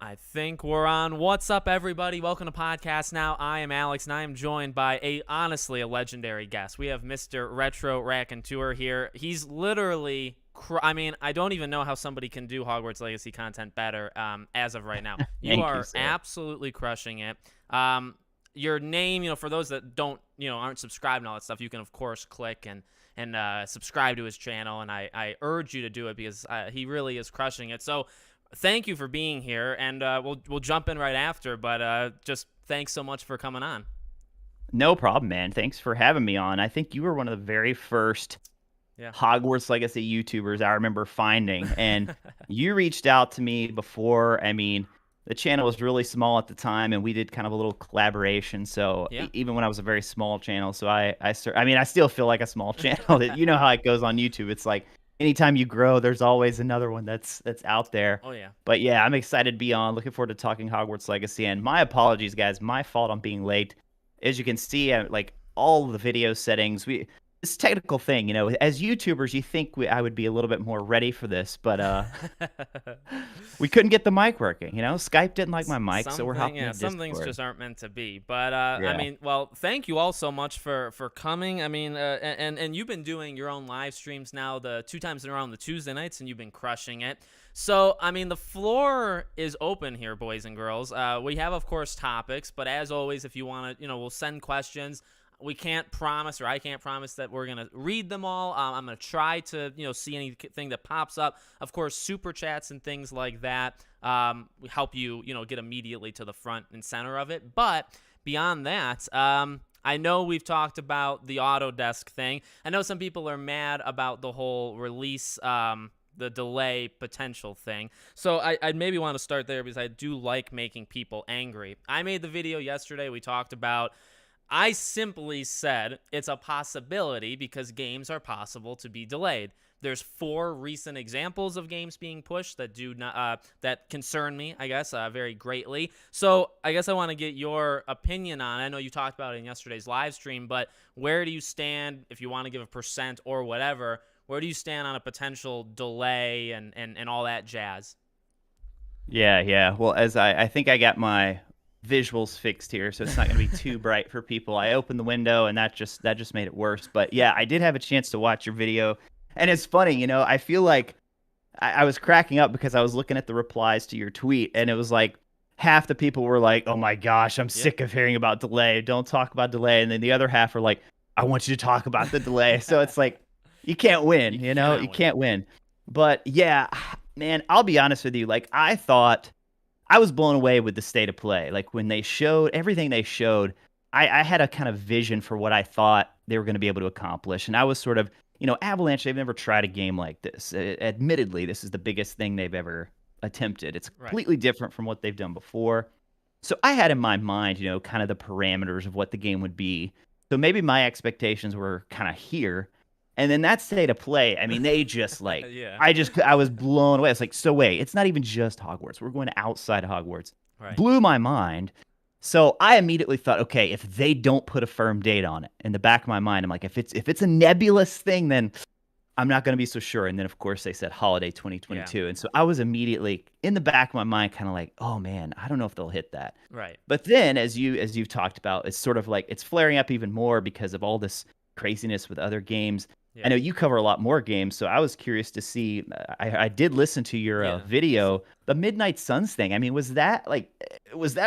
I think we're on. What's up, everybody? Welcome to Podcast Now. I am Alex, and I am joined by honestly, a legendary guest. We have Mr. RetroRaconteur here. He's literally, I don't even know how somebody can do Hogwarts Legacy content better as of right now. You Thank you, are sir. absolutely crushing it. Your name, for those that don't, aren't subscribed and all that stuff, you can, of course, click and subscribe to his channel, and I urge you to do it because he really is crushing it. So, thank you for being here, and we'll jump in right after. But just thanks so much for coming on. No problem, man. Thanks for having me on. I think you were one of the very first Yeah. Hogwarts Legacy YouTubers I remember finding, and you reached out to me before. The channel was really small at the time, and we did kind of a little collaboration. So Yeah. even when I was a very small channel, so I still feel like a small channel. You know how it goes on YouTube. It's like anytime you grow, there's always another one that's out there. Oh yeah. But yeah, I'm excited to be on. Looking forward to talking Hogwarts Legacy. And my apologies, guys. My fault on being late. As you can see, like all the video settings, this technical thing, as YouTubers, you think I would be a little bit more ready for this, but we couldn't get the mic working. Skype didn't like my mic, so we're hopping in Some things Discord. just aren't meant to be. But Yeah. well, thank you all so much for coming. And you've been doing your own live streams now, the 2 times in a row on the Tuesday nights, and you've been crushing it. So, the floor is open here, boys and girls. We have, of course, topics, but as always, if you want to, we'll send questions. We can't promise, or I can't promise, that we're going to read them all. I'm going to try to, see anything that pops up. Of course, super chats and things like that help you, get immediately to the front and center of it. But beyond that, I know we've talked about the AutoDesk thing. I know some people are mad about the whole release, the delay potential thing. So I'd maybe want to start there because I do like making people angry. I made the video yesterday. We talked about, I simply said it's a possibility because games are possible to be delayed. There's 4 recent examples of games being pushed that do not that concern me, I guess, very greatly. So I guess I want to get your opinion on it. I know you talked about it in yesterday's live stream, but where do you stand, if you want to give a percent or whatever, where do you stand on a potential delay and all that jazz? Yeah. Well, as I think I got my visuals fixed here, so it's not going to be too bright for people. I opened the window, and that just made it worse. But yeah, I did have a chance to watch your video, and it's funny, I feel like I was cracking up because I was looking at the replies to your tweet, and it was like half the people were like, "Oh my gosh, I'm sick of hearing about delay. Don't talk about delay," and then the other half are like, "I want you to talk about the delay." So it's like you can't win, You you can't win. But yeah, man, I'll be honest with you. Like I was blown away with the state of play. Like when they showed everything they showed, I had a kind of vision for what I thought they were going to be able to accomplish. And I was sort of, Avalanche, they've never tried a game like this. Admittedly, this is the biggest thing they've ever attempted. It's Right. completely different from what they've done before. So I had in my mind, kind of the parameters of what the game would be. So maybe my expectations were kind of here. And then that state of play, they just like, Yeah. I was blown away. It's like, so wait, it's not even just Hogwarts. We're going outside of Hogwarts. Right. Blew my mind. So I immediately thought, okay, if they don't put a firm date on it, in the back of my mind, I'm like, if it's a nebulous thing, then I'm not going to be so sure. And then of course they said holiday 2022, and so I was immediately in the back of my mind, kind of like, oh man, I don't know if they'll hit that. Right. But then, as you've talked about, it's sort of like it's flaring up even more because of all this craziness with other games. Yeah. I know you cover a lot more games, so I was curious to see. I did listen to your video, the Midnight Suns thing. Was that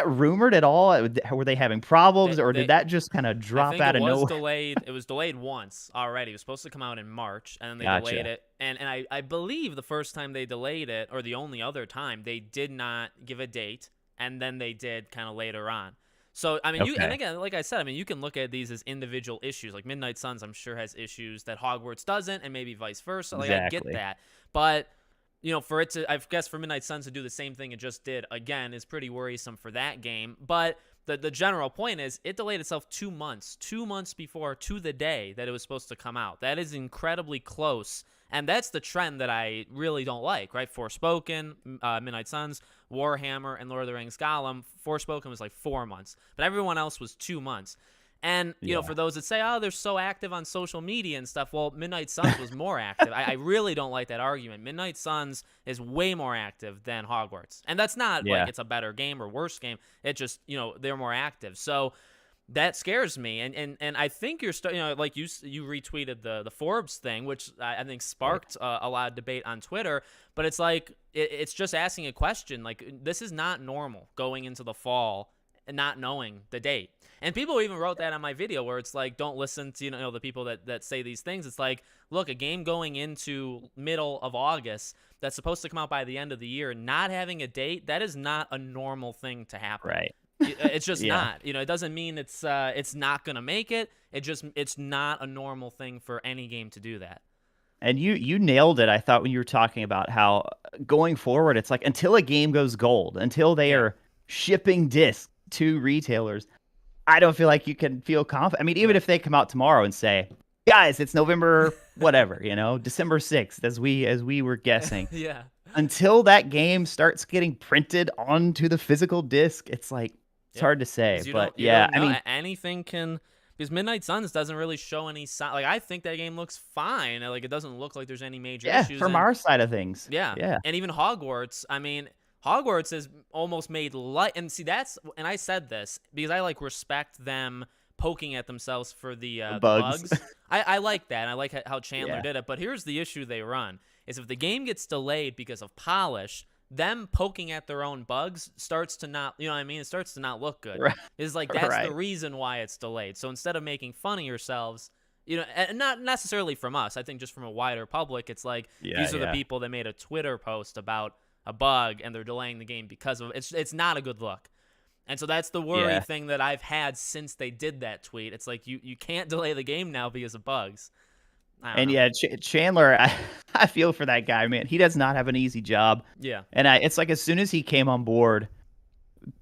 rumored at all? Were they having problems, or did that just kind of I drop think out it of was nowhere? delayed. It was delayed once already. It was supposed to come out in March, and then they delayed Gotcha. it. And I believe the first time they delayed it, or the only other time, they did not give a date, and then they did kind of later on. So, you, and Okay. again, like I said, you can look at these as individual issues. Like Midnight Suns, I'm sure, has issues that Hogwarts doesn't, and maybe vice versa. Like, I get Exactly. that. But, for it to, I guess for Midnight Suns to do the same thing it just did again is pretty worrisome for that game. But the general point is it delayed itself 2 months, 2 months before, to the day that it was supposed to come out. That is incredibly close. And that's the trend that I really don't like, right? Forspoken, Midnight Suns, Warhammer, and Lord of the Rings Gollum. Forspoken was like 4 months, but everyone else was 2 months. And, Yeah. for those that say, oh, they're so active on social media and stuff, well, Midnight Suns was more active. I really don't like that argument. Midnight Suns is way more active than Hogwarts. And that's not like Yeah. it's a better game or worse game. It just, they're more active. So that scares me. And I think you're like you retweeted the Forbes thing, which I think sparked a lot of debate on Twitter. But it's like it's just asking a question. Like, this is not normal going into the fall and not knowing the date. And people even wrote that on my video where it's like, don't listen to the people that say these things. It's like, look, a game going into middle of August that's supposed to come out by the end of the year, not having a date, that is not a normal thing to happen. Right. It's just Yeah. not. It doesn't mean it's not gonna make it. It's not a normal thing for any game to do that. And you nailed it, I thought, when you were talking about how going forward, it's like until a game goes gold, until they are shipping discs to retailers, I don't feel like you can feel confident. I mean, even if they come out tomorrow and say, guys, it's November, whatever, December 6th, as we were guessing. Yeah. Until that game starts getting printed onto the physical disc, it's like, it's hard to say. But yeah, I mean, anything can, because Midnight Suns doesn't really show any sign. Like, I think that game looks fine. Like, it doesn't look like there's any major issues. From our side of things. Yeah. Yeah. And even Hogwarts, I mean, Hogwarts is almost made light. And see, and I said this because I respect them poking at themselves for the bugs. I like that. And I like how Chandler did it. But here's the issue they run is if the game gets delayed because of polish, them poking at their own bugs starts to not, it starts to not look good. Right. It's like, that's the reason why it's delayed. So instead of making fun of yourselves, and not necessarily from us, I think just from a wider public, it's like, these are the people that made a Twitter post about a bug and they're delaying the game because of it. It's not a good look. And so that's the worry thing that I've had since they did that tweet. It's like, you can't delay the game now because of bugs. And Chandler, I feel for that guy, man. He does not have an easy job. Yeah. And it's like, as soon as he came on board,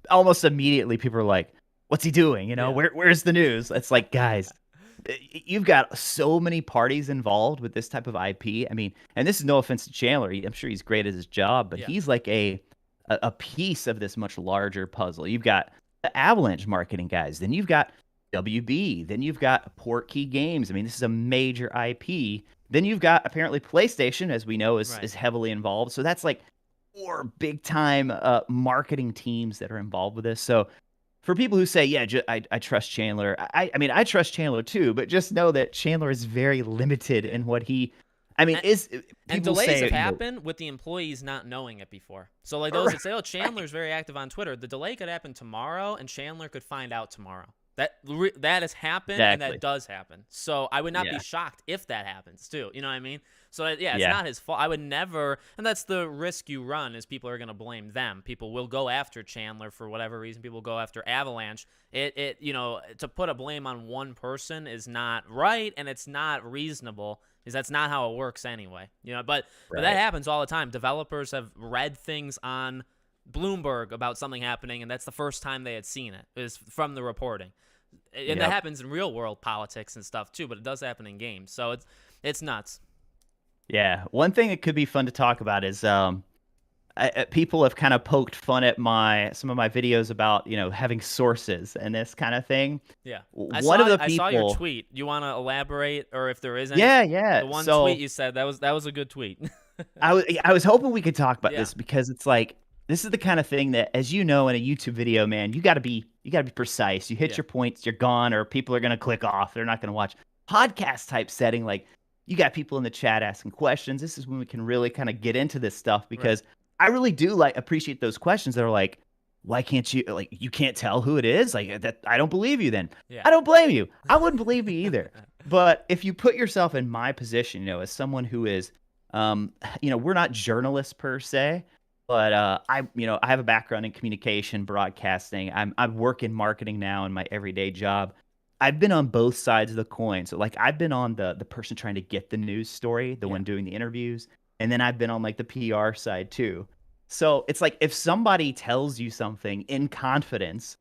almost immediately people are like, what's he doing? Where's the news? It's like, guys, you've got so many parties involved with this type of IP. I mean, and this is no offense to Chandler. I'm sure he's great at his job, but he's like a piece of this much larger puzzle. You've got the Avalanche marketing guys. Then you've got WB. Then you've got Portkey Games. I mean, this is a major IP. Then you've got apparently PlayStation, as we know, is heavily involved. So that's like 4 big time marketing teams that are involved with this. So for people who say, I trust Chandler, I mean, I trust Chandler too, but just know that Chandler is very limited in what he. I mean, and delays have happened with the employees not knowing it before. So like those that say, oh, Chandler's very active on Twitter. The delay could happen tomorrow, and Chandler could find out tomorrow. That has happened, and that does happen. So I would not be shocked if that happens too. You know what I mean? So it's not his fault. I would never, and that's the risk you run, is people are going to blame them. People will go after Chandler for whatever reason. People go after Avalanche. To put a blame on one person is not right, and it's not reasonable, because that's not how it works anyway. But that happens all the time. Developers have read things on Bloomberg about something happening, and that's the first time they had seen it, is from the reporting. And that happens in real world politics and stuff too, but it does happen in games. So it's nuts. Yeah. One thing that could be fun to talk about is people have kind of poked fun at some of my videos about, having sources and this kind of thing. Yeah. I saw your tweet. You want to elaborate, or if there is any? Yeah. The one tweet you said, that was a good tweet. I was hoping we could talk about this, because it's like, this is the kind of thing that, as you know, in a YouTube video, man, you got to be precise. You hit your points, you're gone, or people are going to click off. They're not going to watch. Podcast type setting, like, you got people in the chat asking questions. This is when we can really kind of get into this stuff, because I really do appreciate those questions that are like, why can't you, you can't tell who it is? Like, that, I don't believe you then. Yeah. I don't blame you. I wouldn't believe you either. But if you put yourself in my position, as someone who is, we're not journalists per se, but I have a background in communication, broadcasting. I work in marketing now in my everyday job. I've been on both sides of the coin. So I've been on the person trying to get the news story, the one doing the interviews, and then I've been on the PR side too. So it's like, if somebody tells you something in confidence,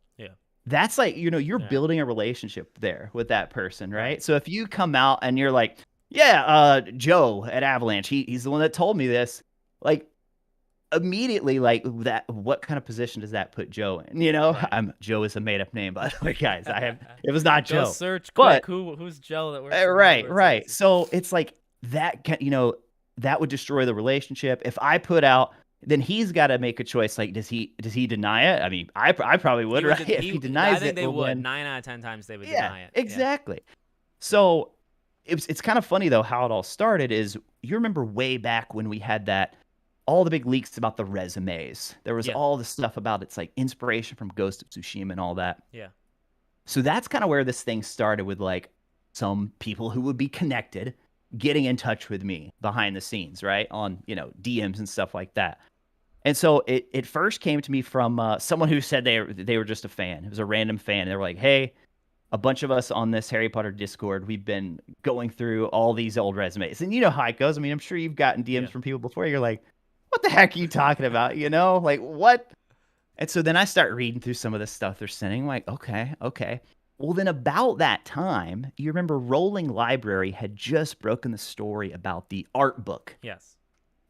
that's you're building a relationship there with that person, right? So if you come out and you're like, Joe at Avalanche, he's the one that told me this, immediately, like, that what kind of position does that put Joe in? Right. Joe is a made up name, by the way, guys. It was not Go Joe. search But quick. Who's Joe that works in right, Hogwarts right. Legacy? So it's like that would destroy the relationship. If I put out, then he's got to make a choice. Like, does he deny it? I mean, I probably would, He would. right? If he I denies think it, they well would. then, 9 out of 10 times they would yeah, deny it. Yeah. exactly. Yeah. So it's kind of funny though how it all started. Is you remember way back when we had that all the big leaks about the resumes. There was Yeah. all the stuff about it's like inspiration from Ghost of Tsushima and all that. Yeah. So that's kind of where this thing started with like some people who would be connected getting in touch with me behind the scenes, right? On, DMs and stuff like that. And so it first came to me from someone who said they were just a fan. It was a random fan. They were like, "Hey, a bunch of us on this Harry Potter Discord, we've been going through all these old resumes." And you know how it goes. I mean, I'm sure you've gotten DMs Yeah. from people before. You're like, "What the heck are you talking about?" Like what? And so then I start reading through some of the stuff they're sending. I'm like, okay, okay. Well, then about that time, you remember Rolling Library had just broken the story about the art book. Yes.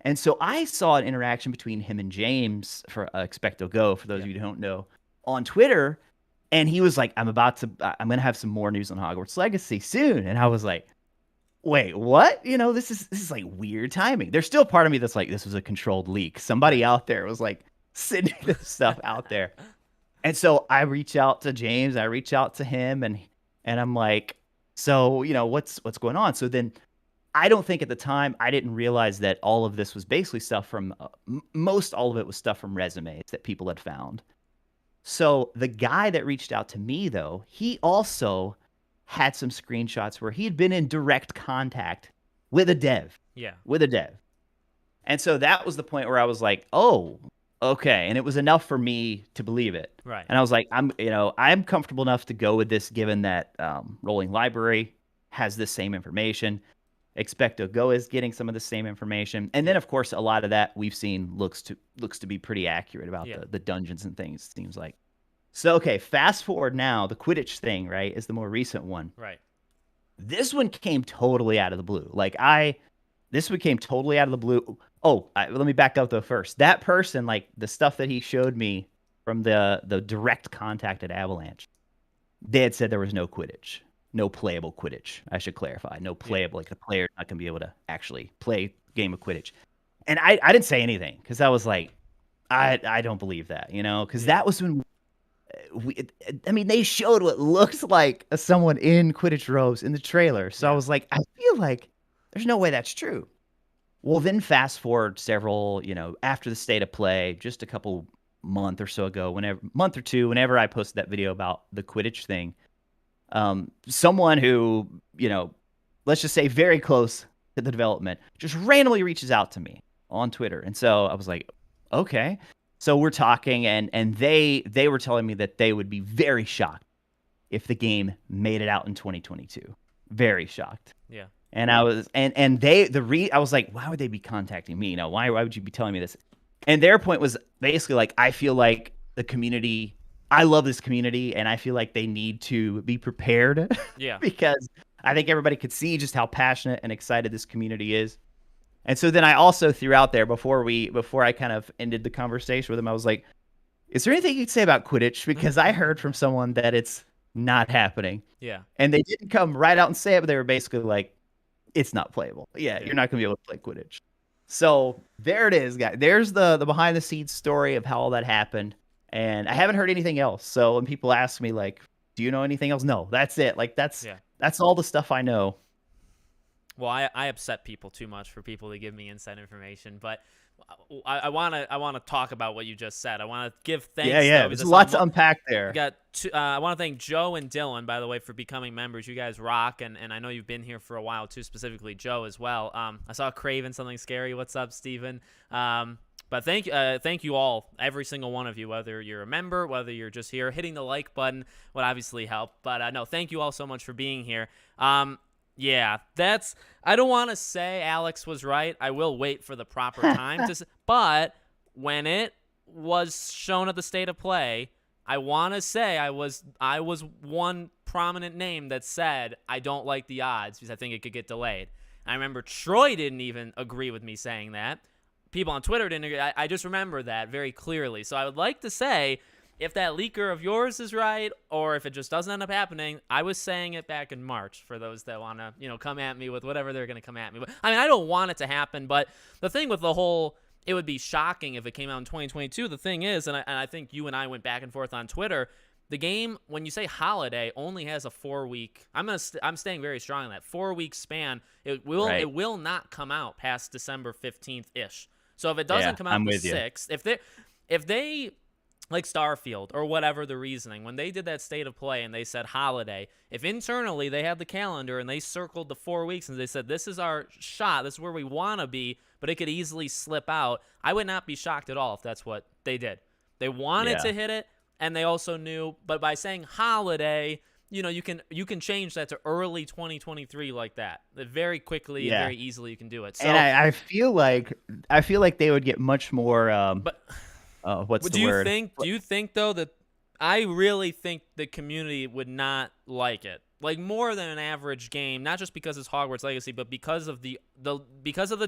And so I saw an interaction between him and James for Expecto Go, for those of you who don't know, on Twitter. And he was like, I'm going to have some more news on Hogwarts Legacy soon. And I was like, wait, what? This is like weird timing. There's still part of me that's like, this was a controlled leak. Somebody out there was like sending this stuff out there. And so I reach out to James, I reach out to him, and I'm like, so, what's going on? So then I don't think at the time I didn't realize that all of this was basically stuff from most all of it was stuff from resumes that people had found. So the guy that reached out to me, though, he also had some screenshots where he had been in direct contact with a dev. Yeah. With a dev. And so that was the point where I was like, oh, okay. And it was enough for me to believe it. Right. And I was like, I'm comfortable enough to go with this, given that Rolling Library has this same information. Expecto Go is getting some of the same information. And then, of course, a lot of that we've seen looks to be pretty accurate about the dungeons and things, it seems like. So, okay, fast forward now, the Quidditch thing, right, is the more recent one. Right. This one came totally out of the blue. This one came totally out of the blue. Oh, let me back up though first. That person, like the stuff that he showed me from the direct contact at Avalanche, they had said there was no Quidditch. No playable Quidditch, I should clarify. No playable, like the player not going to be able to actually play game of Quidditch. And I didn't say anything because I was like, I don't believe that, because that was when they showed what looks like someone in Quidditch robes in the trailer. So I was like, I feel like there's no way that's true. Well, then fast forward several, after the state of play, just a couple month or so ago, month or two, whenever I posted that video about the Quidditch thing, someone who, let's just say very close to the development, just randomly reaches out to me on Twitter. And so I was like, okay. So we're talking, and they were telling me that they would be very shocked if the game made it out in 2022. Very shocked. Yeah. And I was, I was like, why would they be contacting me? Why would you be telling me this? And their point was basically like, I feel like the community, I love this community, and I feel like they need to be prepared. Yeah. Because I think everybody could see just how passionate and excited this community is. And so then I also threw out there before I kind of ended the conversation with him, I was like, is there anything you'd say about Quidditch? Because I heard from someone that it's not happening. Yeah. And they didn't come right out and say it, but they were basically like, it's not playable. Yeah. You're not going to be able to play Quidditch. So there it is, guys. There's the behind the scenes story of how all that happened. And I haven't heard anything else. So when people ask me, like, do you know anything else? No, that's it. Like, that's all the stuff I know. Well, I upset people too much for people to give me inside information, but I want to talk about what you just said. I want to give thanks. Yeah. There's a lot to unpack there. I want to thank Joe and Dylan, by the way, for becoming members. You guys rock, and I know you've been here for a while too, specifically Joe as well. I saw Craven Something Scary. What's up, Steven? But thank you all, every single one of you, whether you're a member, whether you're just here. Hitting the like button would obviously help. But no, thank you all so much for being here. Yeah, I don't want to say Alex was right. I will wait for the proper time but when it was shown at the state of play, I want to say I was one prominent name that said I don't like the odds because I think it could get delayed. I remember Troy didn't even agree with me saying that. people on Twitter didn't agree. I just remember that very clearly. So I would like to say, if that leaker of yours is right, or if it just doesn't end up happening, I was saying it back in March for those that want to, come at me with whatever they're going to come at me with. I mean, I don't want it to happen, but the thing with the whole, it would be shocking if it came out in 2022. The thing is, and I think you and I went back and forth on Twitter, the game, when you say holiday, only has a 4-week. I'm staying very strong on that 4-week span. It will not come out past December 15th ish. So if it doesn't come out the 6th, if they like Starfield or whatever the reasoning, when they did that state of play and they said holiday, if internally they had the calendar and they circled the 4 weeks and they said, this is our shot, this is where we want to be, but it could easily slip out, I would not be shocked at all if that's what they did. They wanted to hit it, and they also knew, but by saying holiday, you can change that to early 2023 like that. Very quickly and very easily you can do it. So, and I feel like they would get much more but what's the word? Do you think though that I really think the community would not like it, like more than an average game, not just because it's Hogwarts Legacy, but because of the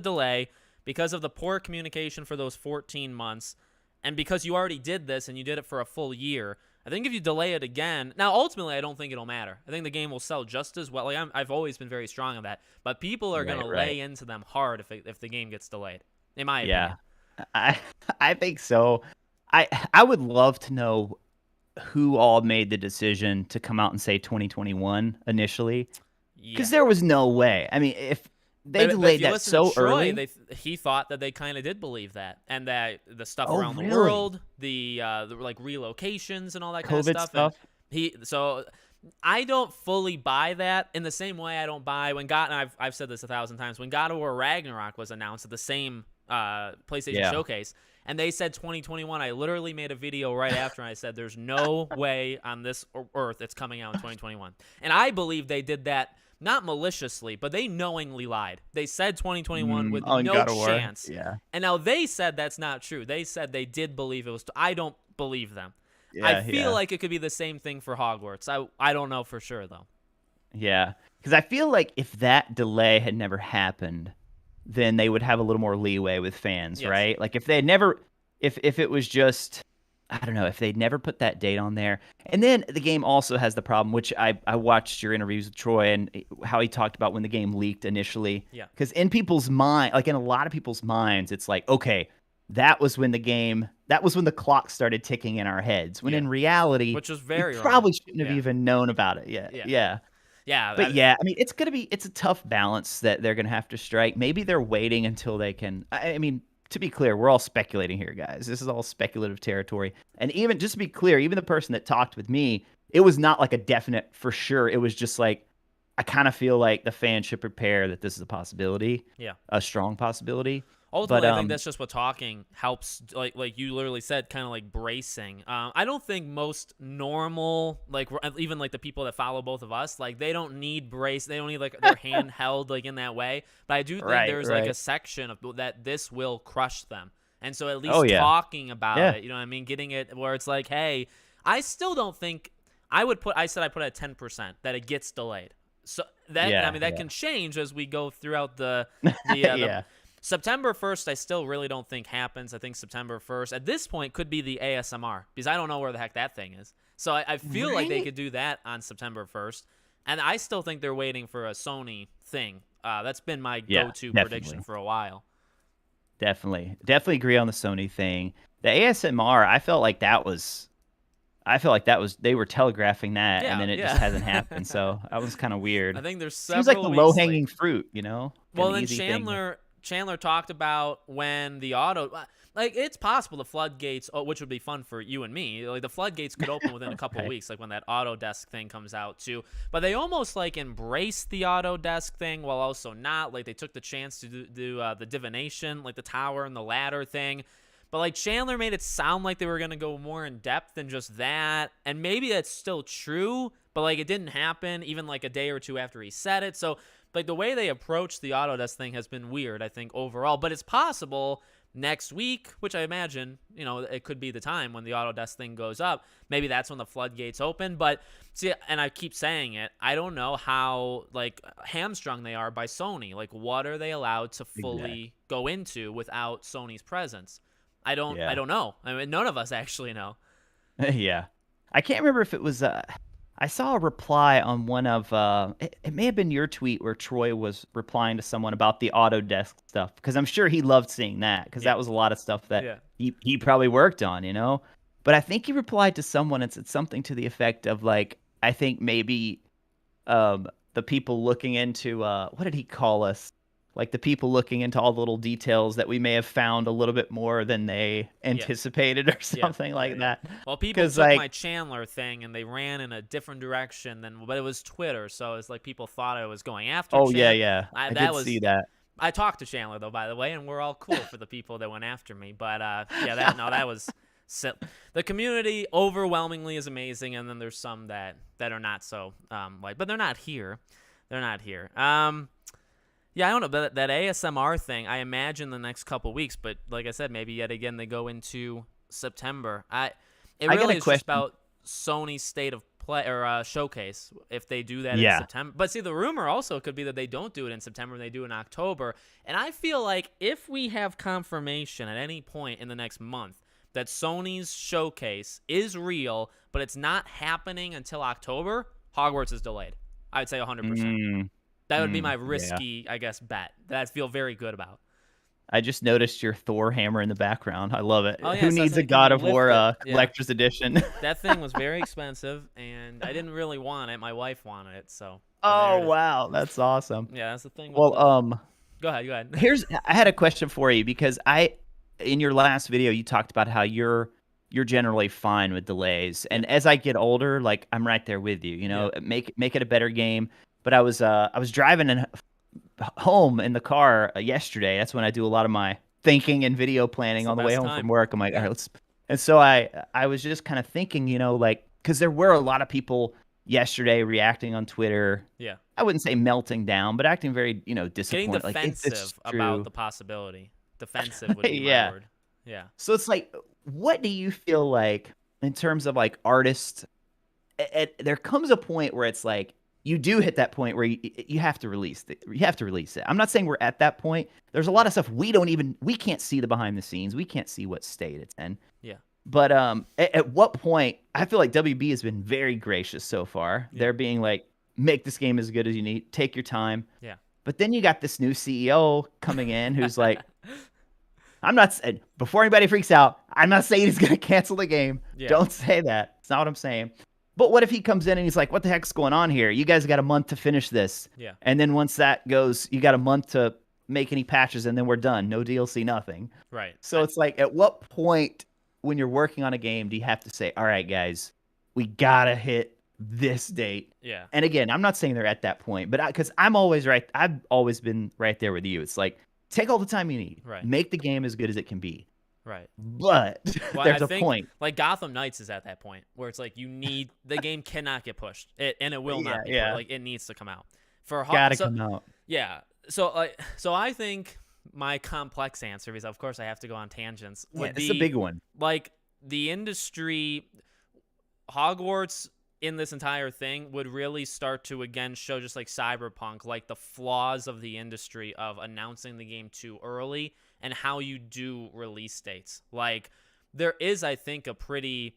delay, because of the poor communication for those 14 months, and because you already did this and you did it for a full year. I think if you delay it again, now ultimately I don't think it'll matter. I think the game will sell just as well. Like I've always been very strong on that, but people are gonna lay into them hard if the game gets delayed. In my opinion. I think so. I would love to know who all made the decision to come out and say 2021 initially, because there was no way. I mean, if they delayed that so early, he thought that they kind of did believe that, and that the stuff around the world, the like relocations and all that kind of stuff. So I don't fully buy that in the same way I don't buy when I've said this 1,000 times, when God of War Ragnarok was announced at the same PlayStation Showcase, and they said 2021. I literally made a video right after, and I said there's no way on this earth it's coming out in 2021. And I believe they did that not maliciously, but they knowingly lied. They said 2021 with no chance. Yeah. And now they said that's not true. They said they did believe it was. I don't believe them. I feel like it could be the same thing for Hogwarts. I don't know for sure though. Yeah, because I feel like if that delay had never happened, then they would have a little more leeway with fans, right? Like if they had never, if it was just, I don't know, if they'd never put that date on there. And then the game also has the problem, which I watched your interviews with Troy and how he talked about when the game leaked initially. Yeah. Because in people's mind, like in a lot of people's minds, it's like, okay, that was when the clock started ticking in our heads. When in reality, which was very we probably shouldn't have even known about it yet. Yeah. But I mean, it's a tough balance that they're going to have to strike. Maybe they're waiting until they can. I mean, to be clear, we're all speculating here, guys. This is all speculative territory. And even just to be clear, even the person that talked with me, it was not like a definite for sure. It was just like, I kind of feel like the fans should prepare that this is a possibility. Yeah. A strong possibility. Ultimately, I think that's just what talking helps, like you literally said, kind of like bracing. I don't think most normal, like even like the people that follow both of us, like they don't need brace. They don't need like their hand held like in that way. But I do think there's like a section of that this will crush them. And so at least talking about it, you know what I mean? Getting it where it's like, hey, I still don't think I put it at 10% that it gets delayed. So that, that can change as we go throughout the September 1st, I still really don't think happens. I think September 1st, at this point, could be the ASMR, because I don't know where the heck that thing is. So I feel like they could do that on September 1st, and I still think they're waiting for a Sony thing. That's been my go-to prediction for a while. Definitely agree on the Sony thing. The ASMR, I felt like that was they were telegraphing that, and then it just hasn't happened. So that was kind of weird. I think there's several. Seems like the low-hanging fruit, you know. Well, then Chandler talked about when the it's possible the floodgates, which would be fun for you and me, like the floodgates could open within a couple of weeks, like when that AutoDesk thing comes out too. But they almost like embraced the AutoDesk thing while also not. Like they took the chance to do the divination, like the tower and the ladder thing. But like Chandler made it sound like they were going to go more in depth than just that. And maybe that's still true, but like it didn't happen even like a day or two after he said it. So like the way they approached the Autodesk thing has been weird, I think, overall. But it's possible next week, which I imagine, it could be the time when the Autodesk thing goes up. Maybe that's when the floodgates open. But see, and I keep saying it, I don't know how like hamstrung they are by Sony. Like, what are they allowed to fully go into without Sony's presence? I don't Yeah. know. I mean, none of us actually know. Yeah. I can't remember if it was I saw a reply on one of it may have been your tweet where Troy was replying to someone about the Autodesk stuff, because I'm sure he loved seeing that, because Yeah. that was a lot of stuff that Yeah. he probably worked on, you know. But I think he replied to someone and said something to the effect of like, I think maybe the people looking into what did he call us? Like the people looking into all the little details that we may have found a little bit more than they Yeah. anticipated or Yeah. something like that. Well, people 'Cause, took like, my Chandler thing and they ran in a different direction but it was Twitter, so it's like people thought I was going after oh yeah, Chandler. yeah, I That did was see that. I talked to Chandler though, by the way, and we're all cool for the people that went after me. But yeah, that was the community overwhelmingly is amazing, and then there's some that are not so but they're not here. They're not here. Yeah, I don't know, but that ASMR thing, I imagine the next couple weeks, but like I said, maybe yet again they go into September. It I got really a is just question. about Sony's state of play or showcase if they do that in Yeah. September. But see, the rumor also could be that they don't do it in September, they do it in October. And I feel like if we have confirmation at any point in the next month that Sony's showcase is real, but it's not happening until October, Hogwarts is delayed. I'd say 100%. That would be my Yeah. risky, I guess, bet that I feel very good about. I just noticed your Thor hammer in the background. I love it. Oh, yeah, Who so needs can a God you of lift War it? Yeah. collector's edition? That thing was very expensive, and I didn't really want it. My wife wanted it, so there Oh it is. wow, that's awesome. Yeah, that's the thing. Well, Go ahead. I had a question for you, because in your last video you talked about how you're generally fine with delays, and as I get older, like I'm right there with you. You know, make it a better game. But I was driving home in the car yesterday. That's when I do a lot of my thinking and video planning on the way home from work. I'm like, all right, let's. And so I was just kind of thinking, you know, like, because there were a lot of people yesterday reacting on Twitter. Yeah. I wouldn't say melting down, but acting very, Getting disappointed. defensive like, about the possibility. Defensive would be Yeah. my word. Yeah. So it's like, what do you feel like in terms of like artists? There comes a point where it's like you do hit that point where you have to release it. You have to release it. I'm not saying we're at that point. There's a lot of stuff we can't see the behind the scenes. We can't see what state it's in. Yeah. But at what point? I feel like WB has been very gracious so far. Yeah. They're being like, make this game as good as you need. Take your time. Yeah. But then you got this new CEO coming in who's like, I'm not saying, before anybody freaks out, I'm not saying he's going to cancel the game. Yeah. Don't say that. It's not what I'm saying. But what if he comes in and he's like, what the heck's going on here? You guys got a month to finish this. Yeah. And then once that goes, you got a month to make any patches, and then we're done. No DLC, nothing. Right. So it's like, at what point when you're working on a game do you have to say, all right, guys, we got to hit this date? Yeah. And again, I'm not saying they're at that point, but because I'm always right. I've always been right there with you. It's like, take all the time you need. Right. Make the game as good as it can be. Right. But Well, there's I a think, point. Like Gotham Knights is at that point where it's like the game cannot get pushed, and it will not be. Yeah. Pushed. Like it needs to come out. Gotta come out. Yeah. So I think my complex answer, because of course I have to go on tangents, would be it's a big one. like the industry, Hogwarts in this entire thing would really start to again show, just like Cyberpunk, like the flaws of the industry of announcing the game too early and how you do release dates. Like there is, I think, a pretty,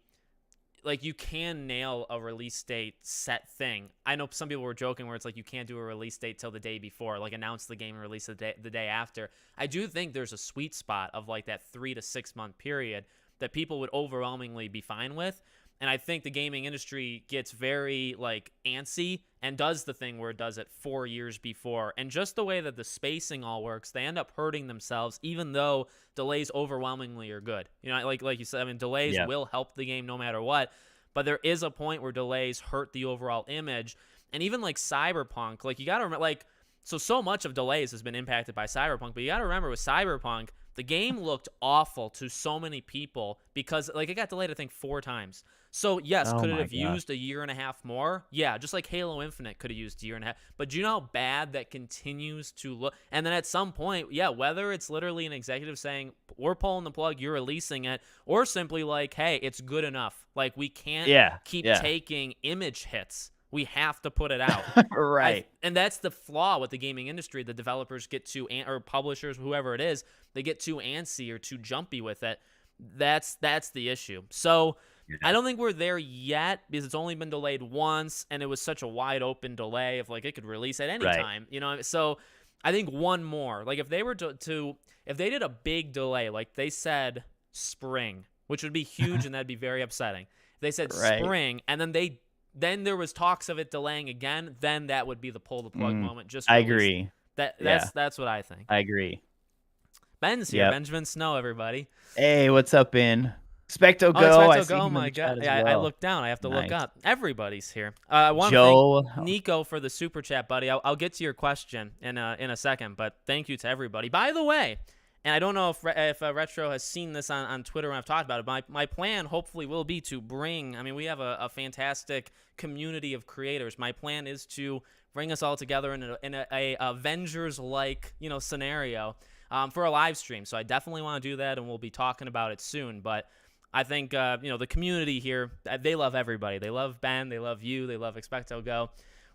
like you can nail a release date set thing. I know some people were joking where it's like you can't do a release date till the day before, like announce the game and release the day after. I do think there's a sweet spot of like that 3 to 6 month period that people would overwhelmingly be fine with. And I think the gaming industry gets very like antsy and does the thing where it does it 4 years before. And just the way that the spacing all works, they end up hurting themselves, even though delays overwhelmingly are good. You know, like you said, I mean, delays will help the game no matter what. But there is a point where delays hurt the overall image. And even like Cyberpunk, like you got to remember, like, so much of delays has been impacted by Cyberpunk. But you got to remember with Cyberpunk, the game looked awful to so many people because like it got delayed, I think, 4 times. So yes, could it have used a year and a half more? Yeah, just like Halo Infinite could have used a year and a half. But do you know how bad that continues to look? And then at some point, yeah, whether it's literally an executive saying, we're pulling the plug, you're releasing it, or simply like, hey, it's good enough. Like we can't keep taking image hits We have to put it out. Right. And that's the flaw with the gaming industry. The developers get too, or publishers, whoever it is, they get too antsy or too jumpy with it. That's the issue. So I don't think we're there yet because it's only been delayed once, and it was such a wide open delay of like it could release at any time, you know. So I think one more, like if they were if they did a big delay, like they said spring, which would be huge and that'd be very upsetting. If they said spring and then there was talks of it delaying again, then that would be the pull the plug moment. Just I agree. That's what I think. I agree. Ben's here. Benjamin Snow, everybody. Hey, what's up, Ben? Expecto Go. Expecto Go. Oh my god! Yeah, I looked down. I have to look up. Everybody's here. I want to thank Nico for the super chat, buddy. I'll get to your question in a second, but thank you to everybody. By the way, and I don't know if Retro has seen this on Twitter when I've talked about it. My plan hopefully will be to bring. I mean, we have a fantastic community of creators. My plan is to bring us all together in a Avengers-like scenario for a live stream. So I definitely want to do that, and we'll be talking about it soon. But I think, the community here, they love everybody. They love Ben. They love you. They love Expecto Go.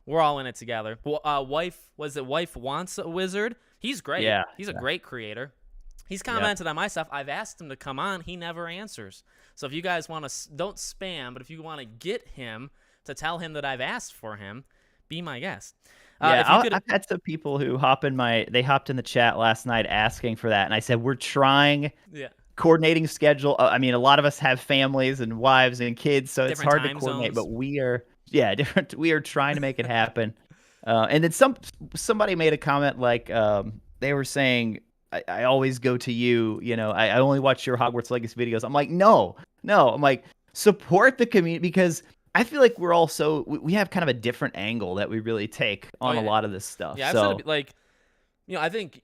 We're all in it together. Wife Wants a Wizard? He's great. Yeah. He's a great creator. He's commented on my stuff. I've asked him to come on. He never answers. So if you guys want to, don't spam, but if you want to get him to tell him that I've asked for him, be my guest. I've had some people who hopped in the chat last night asking for that. And I said, we're trying. Yeah. Coordinating schedule. I mean, a lot of us have families and wives and kids, so it's hard to coordinate. Zones. But we are, different. We are trying to make it happen. And then somebody made a comment like they were saying, "I always go to you. I only watch your Hogwarts Legacy videos." I'm like, no. I'm like, support the community because I feel like we're also we have kind of a different angle that we really take on a lot of this stuff. Yeah, so I think.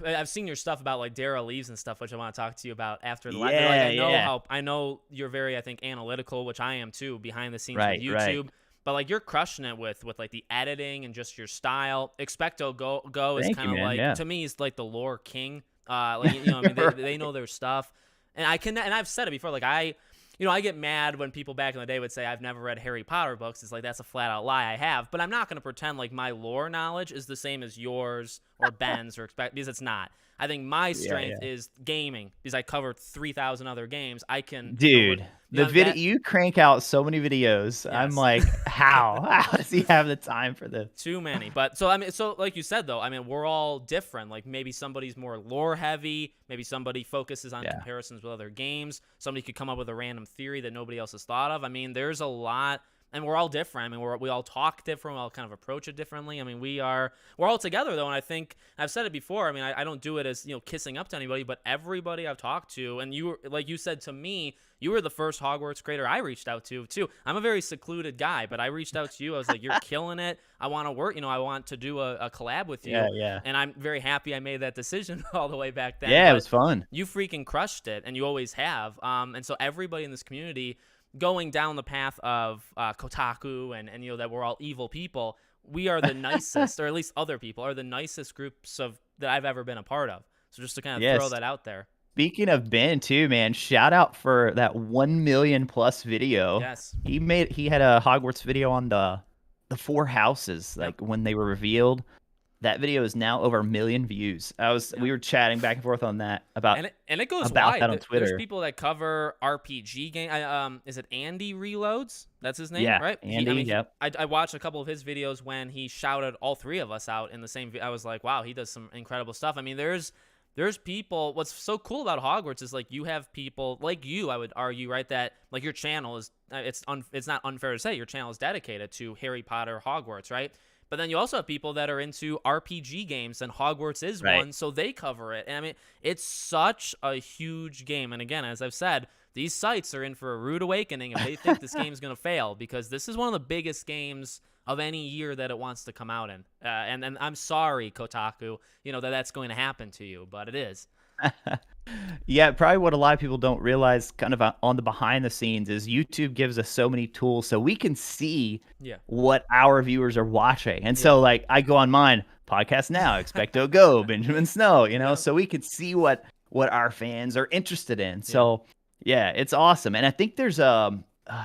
I've seen your stuff about like Dara leaves and stuff, which I want to talk to you about after the live. I know you're very, I think, analytical, which I am too, behind the scenes with YouTube. But like you're crushing it with like the editing and just your style. Expecto Go is kind of to me, he's like the lore king. They know their stuff, and I've said it before. Like I get mad when people back in the day would say I've never read Harry Potter books. It's like that's a flat out lie. I have, but I'm not going to pretend like my lore knowledge is the same as yours or Ben's because it's not. I think my strength is gaming because I covered 3,000 other games. I can, you crank out so many videos. Yes. I'm like, how does he have the time for this? Too many. But so like you said though, I mean, we're all different. Like maybe somebody's more lore heavy. Maybe somebody focuses on comparisons with other games. Somebody could come up with a random theory that nobody else has thought of. I mean, there's a lot. And we're all different. I mean, we all talk different. We all kind of approach it differently. I mean, we're all together though, and I think I've said it before. I mean, I don't do it as kissing up to anybody, but everybody I've talked to, and you, like you said to me, you were the first Hogwarts creator I reached out to too. I'm a very secluded guy, but I reached out to you. I was like, you're killing it. I want to work. I want to do a collab with you. Yeah. And I'm very happy I made that decision all the way back then. Yeah, it was fun. You freaking crushed it, and you always have. And so everybody in this community. Going down the path of Kotaku and that we're all evil people, we are the nicest, or at least other people are the nicest groups that I've ever been a part of. So just to kind of throw that out there. Speaking of Ben too, man, shout out for that 1 million plus video. Yes, he had a Hogwarts video on the 4 houses, like when they were revealed. That video is now over 1 million views. We were chatting back and forth on that about and it goes about wide. That on Twitter. There's people that cover RPG game. Is it Andy Reloads? That's his name, yeah, right? Andy. Yep. I watched a couple of his videos when he shouted all 3 of us out in the same. I was like, wow, he does some incredible stuff. I mean, there's people. What's so cool about Hogwarts is like you have people like you. I would argue, right, that like your channel is it's not unfair to say your channel is dedicated to Harry Potter, Hogwarts, right? But then you also have people that are into RPG games, and Hogwarts is one, so they cover it. And I mean, it's such a huge game. And again, as I've said, these sites are in for a rude awakening if they think this game's going to fail, because this is one of the biggest games of any year that it wants to come out in. And I'm sorry, Kotaku, that's going to happen to you, but it is. Yeah, probably what a lot of people don't realize kind of on the behind the scenes is YouTube gives us so many tools so we can see what our viewers are watching. And so like I go on mine, podcast now, Expecto Go, Benjamin Snow, so we could see what our fans are interested in. So yeah, it's awesome. And I think there's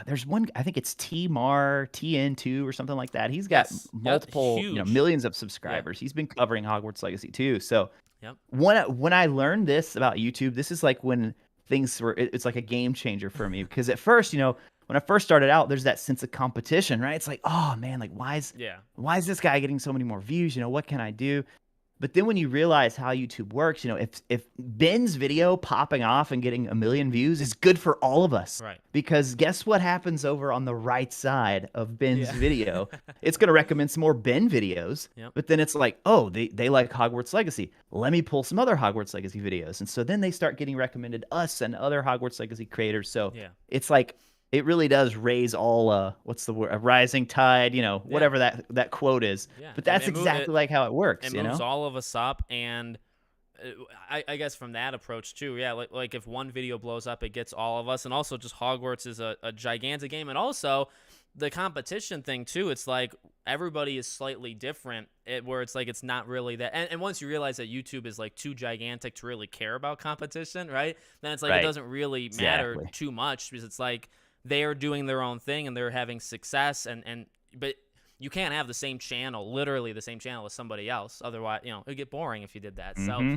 there's one, I think it's TN2 or something like that. He's got Yes. Yep. multiple, Huge. millions of Yeah. subscribers. He's been covering Hogwarts Legacy too. So Yep. when I learned this about YouTube, this is like when things were, it's like a game changer for me because at first, when I first started out, there's that sense of competition, right? It's like, oh man, like Yeah. why is this guy getting so many more views? What can I do? But then when you realize how YouTube works, if Ben's video popping off and getting a million views is good for all of us. Right. Because guess what happens over on the right side of Ben's Yeah. video? It's going to recommend some more Ben videos. Yep. But then it's like, oh, they like Hogwarts Legacy. Let me pull some other Hogwarts Legacy videos. And so then they start getting recommended us and other Hogwarts Legacy creators. So Yeah. it's like, it really does raise all what's the word, a rising tide, whatever that quote is. Yeah. But that's exactly like how it works. It moves all of us up, and I guess from that approach too, yeah, like if one video blows up, it gets all of us. And also just Hogwarts is a gigantic game, and also the competition thing too. It's like everybody is slightly different, where it's like it's not really that. And once you realize that YouTube is like too gigantic to really care about competition, right? Then it's like it doesn't really matter too much, because it's like they're doing their own thing and they're having success, but you can't have the same channel, literally the same channel as somebody else. Otherwise, it'd get boring if you did that. Mm-hmm.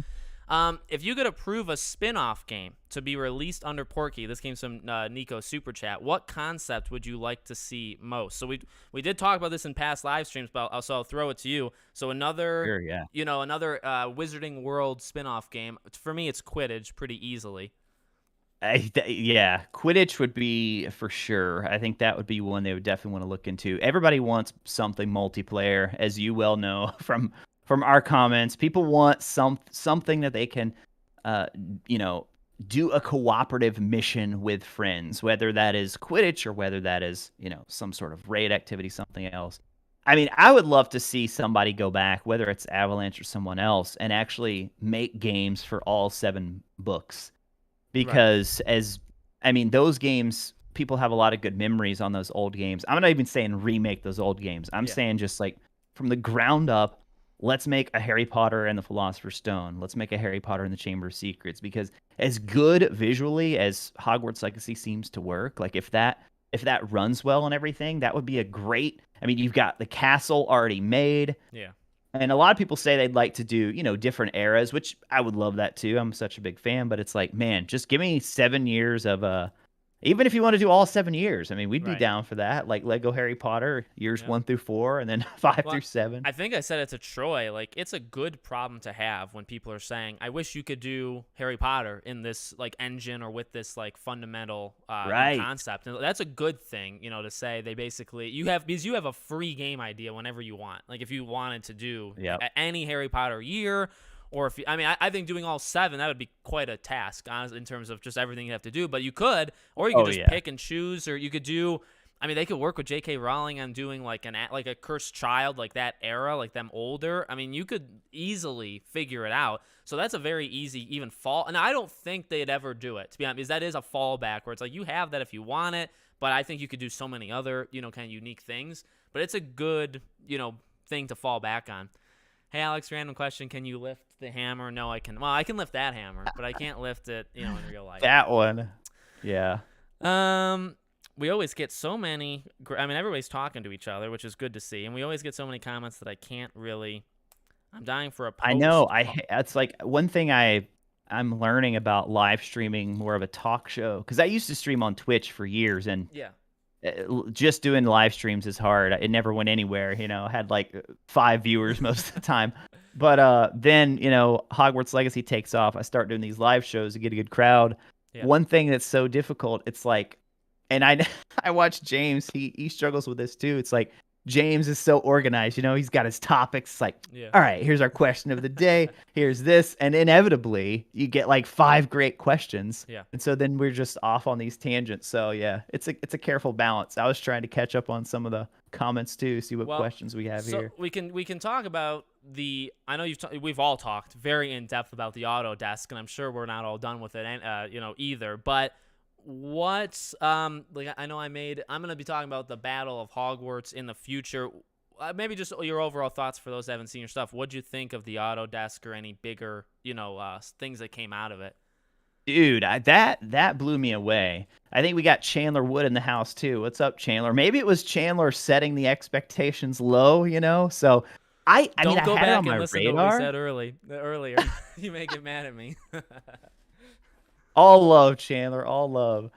So, if you could approve a spin-off game to be released under Porky, this came from Nico Super Chat, what concept would you like to see most? So we did talk about this in past live streams, but I'll throw it to you. So another, another Wizarding World spin-off game. For me, it's Quidditch pretty easily. Yeah, Quidditch would be for sure. I think that would be one they would definitely want to look into. Everybody wants something multiplayer, as you well know from our comments. People want something that they can, do a cooperative mission with friends, whether that is Quidditch or whether that is, some sort of raid activity, something else. I mean, I would love to see somebody go back, whether it's Avalanche or someone else, and actually make games for all 7 books. Because those games, people have a lot of good memories on those old games. I'm not even saying remake those old games. I'm saying just like from the ground up, let's make a Harry Potter and the Philosopher's Stone. Let's make a Harry Potter and the Chamber of Secrets. Because as good visually as Hogwarts Legacy seems to work, like if that runs well and everything, that would be a great. I mean, you've got the castle already made. Yeah. And a lot of people say they'd like to do, different eras, which I would love that too. I'm such a big fan, but it's like, man, just give me 7 years of even if you want to do all 7 years, I mean, we'd be down for that. Like Lego Harry Potter, years 1 through 4, and then 5 through 7. I think I said it to Troy. Like, it's a good problem to have when people are saying, "I wish you could do Harry Potter in this like engine or with this like fundamental concept." And that's a good thing, to say. They basically because you have a free game idea whenever you want. Like, if you wanted to do any Harry Potter year. Or if I think doing all 7, that would be quite a task, honestly, in terms of just everything you have to do. But you could, or you could just pick and choose, or you could do. I mean, they could work with J.K. Rowling on doing like a Cursed Child, like that era, like them older. I mean, you could easily figure it out. So that's a very easy even fall. And I don't think they'd ever do it, to be honest, because that is a fallback where it's like you have that if you want it, but I think you could do so many other kind of unique things. But it's a good thing to fall back on. Hey, Alex, random question. Can you lift the hammer? No, I can. Well, I can lift that hammer, but I can't lift it, in real life. That one. Yeah. We always get so many. Everybody's talking to each other, which is good to see. And we always get so many comments that I can't really. I'm dying for a post. I know. It's like one thing I'm learning about live streaming more of a talk show, because I used to stream on Twitch for years, and just doing live streams is hard. It never went anywhere. I had like 5 viewers most of the time. But then, Hogwarts Legacy takes off. I start doing these live shows to get a good crowd. Yeah. One thing that's so difficult, it's like, and I watch James. He struggles with this too. It's like James is so organized. He's got his topics. Like, all right, here's our question of the day. Here's this, and inevitably you get like 5 great questions. Yeah. And so then we're just off on these tangents. So yeah, it's a careful balance. I was trying to catch up on some of the comments too, see what questions we have here. We can talk about I know we've all talked very in depth about the AutoDesk, and I'm sure we're not all done with it, either. But what's I'm gonna be talking about the Battle of Hogwarts in the future. Maybe just your overall thoughts for those that haven't seen your stuff. What'd you think of the AutoDesk or any bigger things that came out of it? Dude, that blew me away. I think we got Chandler Wood in the house too. What's up, Chandler? Maybe it was Chandler setting the expectations low, you know? So I mean, Don't I go had it back on and my listen to what we radar. said earlier. You may get mad at me. All love, Chandler, all love.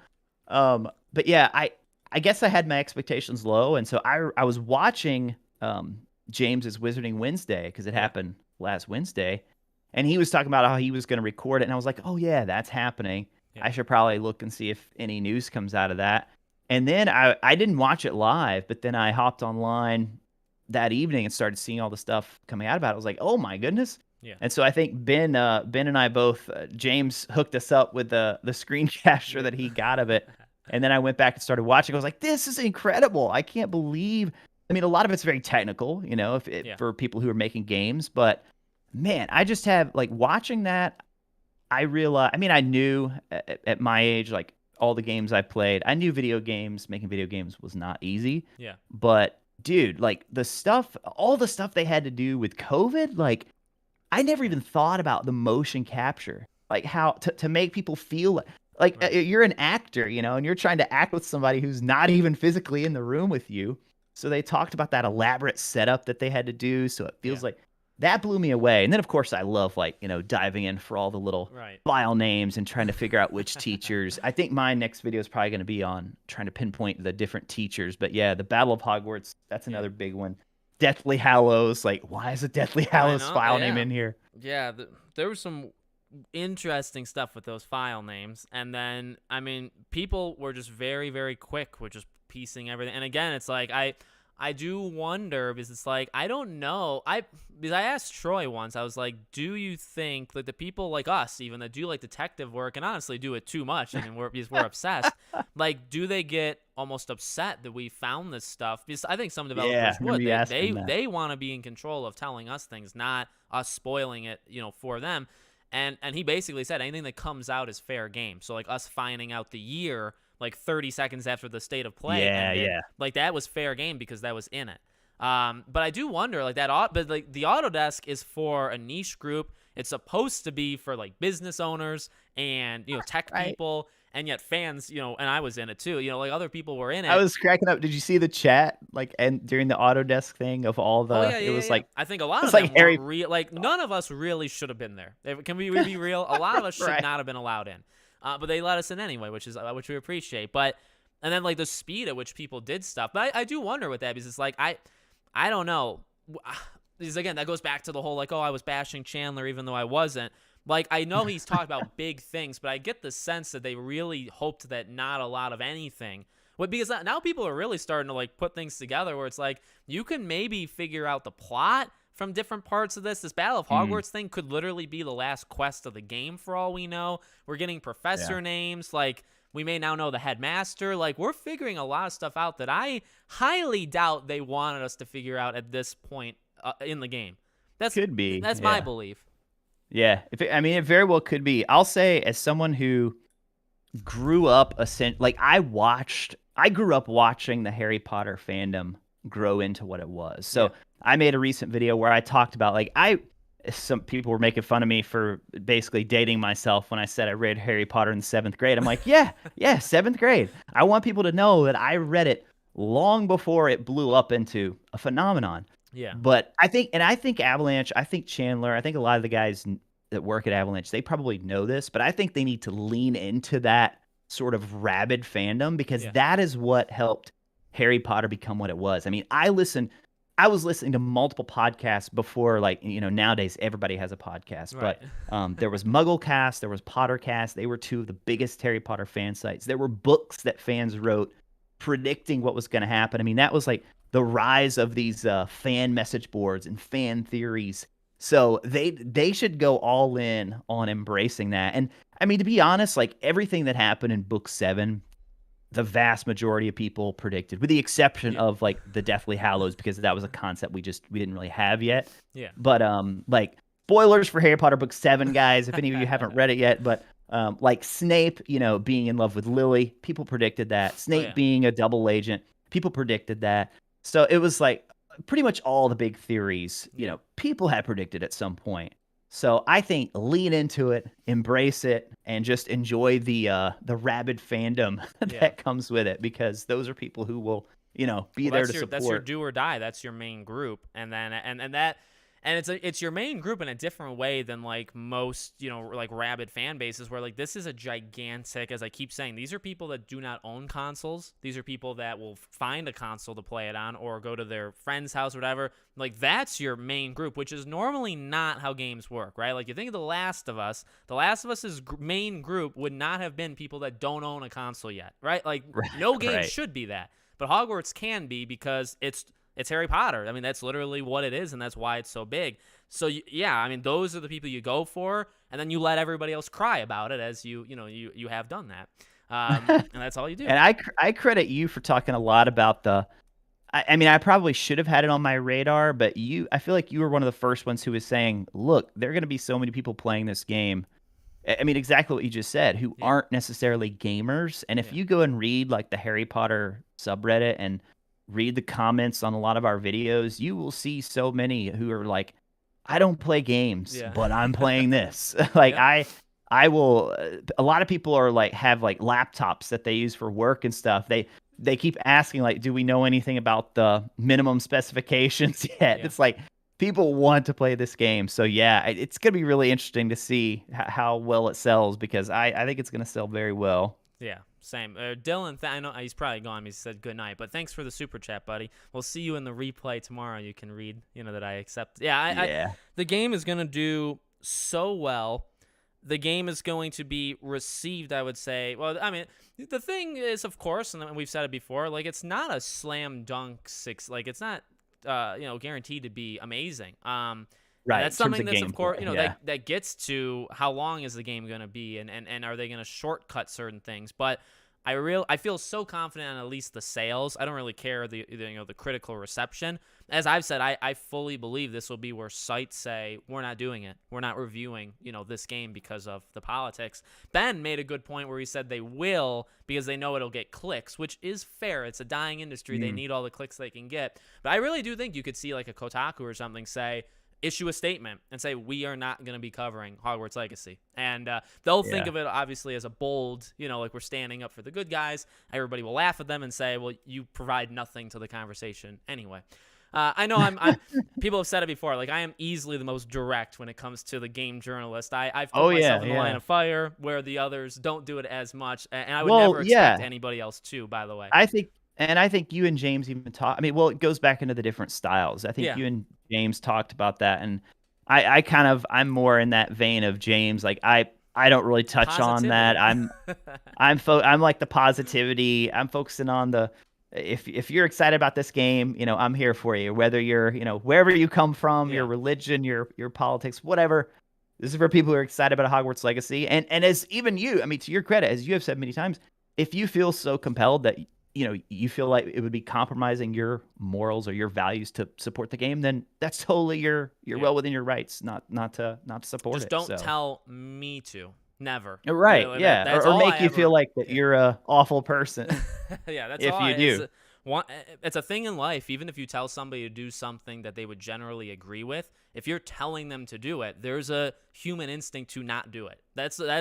But yeah, I guess I had my expectations low, and so I was watching James's Wizarding Wednesday because it Yeah. happened last Wednesday, and he was talking about how he was going to record it, and I was like, oh yeah, that's happening. Yeah. I should probably look and see if any news comes out of that. And then I didn't watch it live, but then I hopped online that evening and started seeing all the stuff coming out about it. I was like, oh my goodness. Yeah. And so I think Ben and I both, James hooked us up with the screen capture that he got of it. And then I went back and started watching. I was like, this is incredible. I can't believe. I mean, a lot of it's very technical, you know, for people who are making games. But man, I just have like watching that. I realized, I mean, I knew at my age, like all the games I played, I knew making video games was not easy. Yeah. But dude, like all the stuff they had to do with COVID, like I never even thought about the motion capture, like how to make people feel like Right. you're an actor, you know, and you're trying to act with somebody who's not even physically in the room with you. So they talked about that elaborate setup that they had to do. So it feels like that blew me away. And then of course I love like, you know, diving in for all the little Right. file names and trying to figure out which teachers. I think my next video is probably going to be on trying to pinpoint the different teachers. But yeah, the Battle of Hogwarts, that's another big one. Deathly Hallows, like why is a Deathly Hallows file name in here? Yeah, there was some interesting stuff with those file names, and then I mean, people were just very, very quick with just piecing everything. And again, it's like I do wonder because it's like I don't know. Because I asked Troy once, I was like, "Do you think like the people like us, even that do like detective work and honestly do it too much, I mean, because we're obsessed, like, do they get almost upset that we found this stuff?" Because I think some developers would. They want to be in control of telling us things, not us spoiling it, you know, for them. And he basically said anything that comes out is fair game. So like us finding out the year like 30 seconds after the state of play ended, like that was fair game because that was in it. But I do wonder like that. But like the Autodesk is for a niche group. It's supposed to be for like business owners and, you know, tech people, and yet fans, you know, and I was in it too. You know, like other people were in it. I was cracking up. Did you see the chat like and during the Autodesk thing of all the? It was like I think a lot of like them Harry. weren't real. Like none of us really should have been there. Can we be real? A lot of us should not have been allowed in. But they let us in anyway, which we appreciate. But and then like the speed at which people did stuff. But I do wonder with that because it's like I don't know. Because again, that goes back to the whole like, oh, I was bashing Chandler even though I wasn't. Like I know he's talked about big things, but I get the sense that they really hoped that not a lot of anything. Because now people are really starting to like put things together where it's like you can maybe figure out the plot from different parts of this. This Battle of Hogwarts thing could literally be the last quest of the game for all we know. We're getting professor names. Like, we may now know the headmaster. Like, we're figuring a lot of stuff out that I highly doubt they wanted us to figure out at this point in the game. Could be. That's my belief. Yeah. I mean, it very well could be. I'll say as someone who grew up, like, I grew up watching the Harry Potter fandom grow into what it was. So I made a recent video where I talked about like some people were making fun of me for basically dating myself when I said I read Harry Potter in 7th grade. I'm like, yeah, 7th grade. I want people to know that I read it long before it blew up into a phenomenon. Yeah. But I think Avalanche, I think Chandler, I think a lot of the guys that work at Avalanche, they probably know this, but I think they need to lean into that sort of rabid fandom because that is what helped Harry Potter become what it was. I mean, I was listening to multiple podcasts before, like, you know, nowadays everybody has a podcast, but there was Mugglecast, there was Pottercast. They were two of the biggest Harry Potter fan sites. There were books that fans wrote predicting what was going to happen. I mean, that was like the rise of these fan message boards and fan theories. So they should go all in on embracing that. And I mean, to be honest, like everything that happened in book 7, the vast majority of people predicted, with the exception of like the Deathly Hallows, because that was a concept we didn't really have yet. Yeah. But like spoilers for Harry Potter book 7, guys, if any of you haven't read it yet, but like Snape, you know, being in love with Lily, people predicted that. Snape being a double agent, people predicted that. So it was like pretty much all the big theories, you know, people had predicted at some point. So I think lean into it, embrace it, and just enjoy the rabid fandom Yeah. that comes with it, because those are people who will, be Well, there to that's your support. do or die. That's your main group, and then and that and it's your main group in a different way than like most like rabid fan bases where like this is a gigantic, as I keep saying, these are people that do not own consoles. These are people that will find a console to play it on or go to their friend's house or whatever. Like that's your main group, which is normally not how games work, right? Like you think of The Last of Us. The Last of Us's main group would not have been people that don't own a console yet, right? Like Right, no game right. should be that. But Hogwarts can be because it's Harry Potter. I mean, that's literally what it is, and that's why it's so big. So yeah, I mean, those are the people you go for, and then you let everybody else cry about it as you have done that, and that's all you do. And I credit you for talking a lot about the. I mean, I probably should have had it on my radar, but I feel like you were one of the first ones who was saying, "Look, there are going to be so many people playing this game." I mean, exactly what you just said, who Yeah, aren't necessarily gamers. And if yeah, you go and read like the Harry Potter subreddit and read the comments on a lot of our videos, you will see so many who are like, I don't play games, yeah, but I'm playing this. Like yep, I will. A lot of people are like have like laptops that they use for work and stuff. They keep asking like, do we know anything about the minimum specifications yet? yeah. It's like people want to play this game. So yeah, it's gonna be really interesting to see how well it sells, because I think it's gonna sell very well. Yeah, same. Dylan, I know he's probably gone. He said good night, but thanks for the super chat, buddy. We'll see you in the replay tomorrow. You can read, that I accept. Yeah, Yeah. the game is gonna do so well. The game is going to be received, I would say. Well, I mean, the thing is, of course, and we've said it before, like it's not a slam dunk six. Like it's not, guaranteed to be amazing. And Right. In that's terms something of that's, of course, gameplay. Yeah. that gets to how long is the game going to be, and are they going to shortcut certain things? But I feel so confident on at least the sales. I don't really care the critical reception. As I've said, I fully believe this will be where sites say we're not doing it. We're not reviewing this game because of the politics. Ben made a good point where he said they will because they know it'll get clicks, which is fair. It's a dying industry. They Mm. need all the clicks they can get. But I really do think you could see like a Kotaku or something say, issue a statement and say we are not going to be covering Hogwarts Legacy, and they'll think Yeah. of it obviously as a bold, like we're standing up for the good guys. Everybody will laugh at them and say, well, you provide nothing to the conversation anyway. I know I'm people have said it before, like I am easily the most direct when it comes to the game journalist. I've put Oh myself yeah. in the line Yeah. of fire where the others don't do it as much, and I would Well, never expect yeah. anybody else to, by the way. I think you and James even talk. I mean, well, it goes back into the different styles. I think Yeah, you and James talked about that, and I'm more in that vein of James. Like I don't really touch on that. positivity. I'm like the positivity. I'm focusing on the if you're excited about this game, I'm here for you. Whether you're, wherever you come from, your Yeah, religion, your politics, whatever. This is for people who are excited about Hogwarts Legacy. And as even you, I mean, to your credit, as you have said many times, if you feel so compelled that you feel like it would be compromising your morals or your values to support the game, then that's totally you're yeah. well within your rights not to support Just it. don't So tell me to. Never. right, Like, yeah, that's or all I make you feel ever. like that Yeah. you're a awful person Yeah, that's if all you do. it's a thing in life. Even if you tell somebody to do something that they would generally agree with, if you're telling them to do it, there's a human instinct to not do it.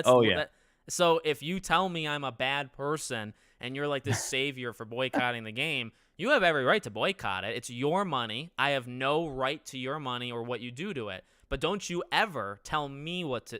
Oh yeah, So if you tell me I'm a bad person and you're like this savior for boycotting the game, you have every right to boycott it. It's your money. I have no right to your money or what you do to it. But don't you ever tell me what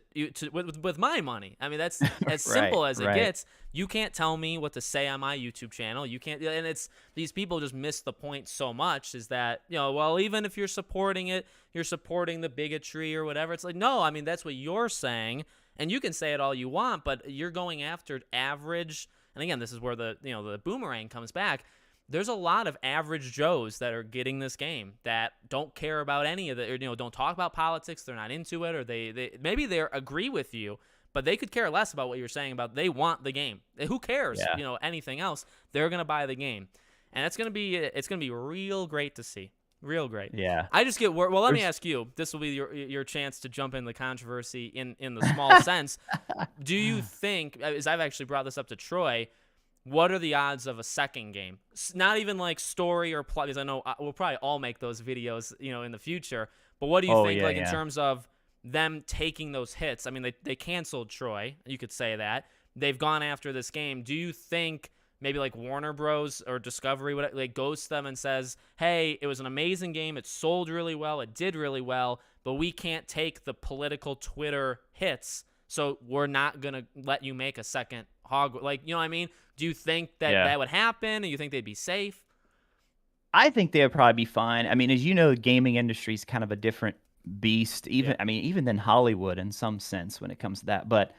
with my money. I mean, that's as right, simple as it right. gets. You can't tell me what to say on my YouTube channel. You can't, and it's these people just miss the point so much. Is that well, even if you're supporting it, you're supporting the bigotry or whatever. It's like no, I mean that's what you're saying, and you can say it all you want, but you're going after average. And again, this is where the boomerang comes back. There's a lot of average Joes that are getting this game that don't care about any of it, or don't talk about politics. They're not into it, or they maybe they agree with you, but they could care less about what you're saying about. They want the game. Who cares? Yeah. Anything else? They're gonna buy the game, and it's gonna be real great to see. Real great. Yeah. I just get well. Let me There's- ask you. This will be your chance to jump in the controversy in the small sense. Do you think, as I've actually brought this up to Troy, what are the odds of a second game? Not even like story or plot, because I know we'll probably all make those videos, in the future. But what do you Oh think, yeah, like in yeah. terms of them taking those hits. I mean, they canceled Troy. You could say that. They've gone after this game. Do you think maybe like Warner Bros. Or Discovery like goes to them and says, hey, it was an amazing game. It sold really well. It did really well. But we can't take the political Twitter hits. So we're not going to let you make a second Hogwarts. Like, you know what I mean? Do you think that that would happen? Or you think they'd be safe? I think they would probably be fine. I mean, as you know, the gaming industry is kind of a different beast, even I mean, even than Hollywood in some sense when it comes to that. But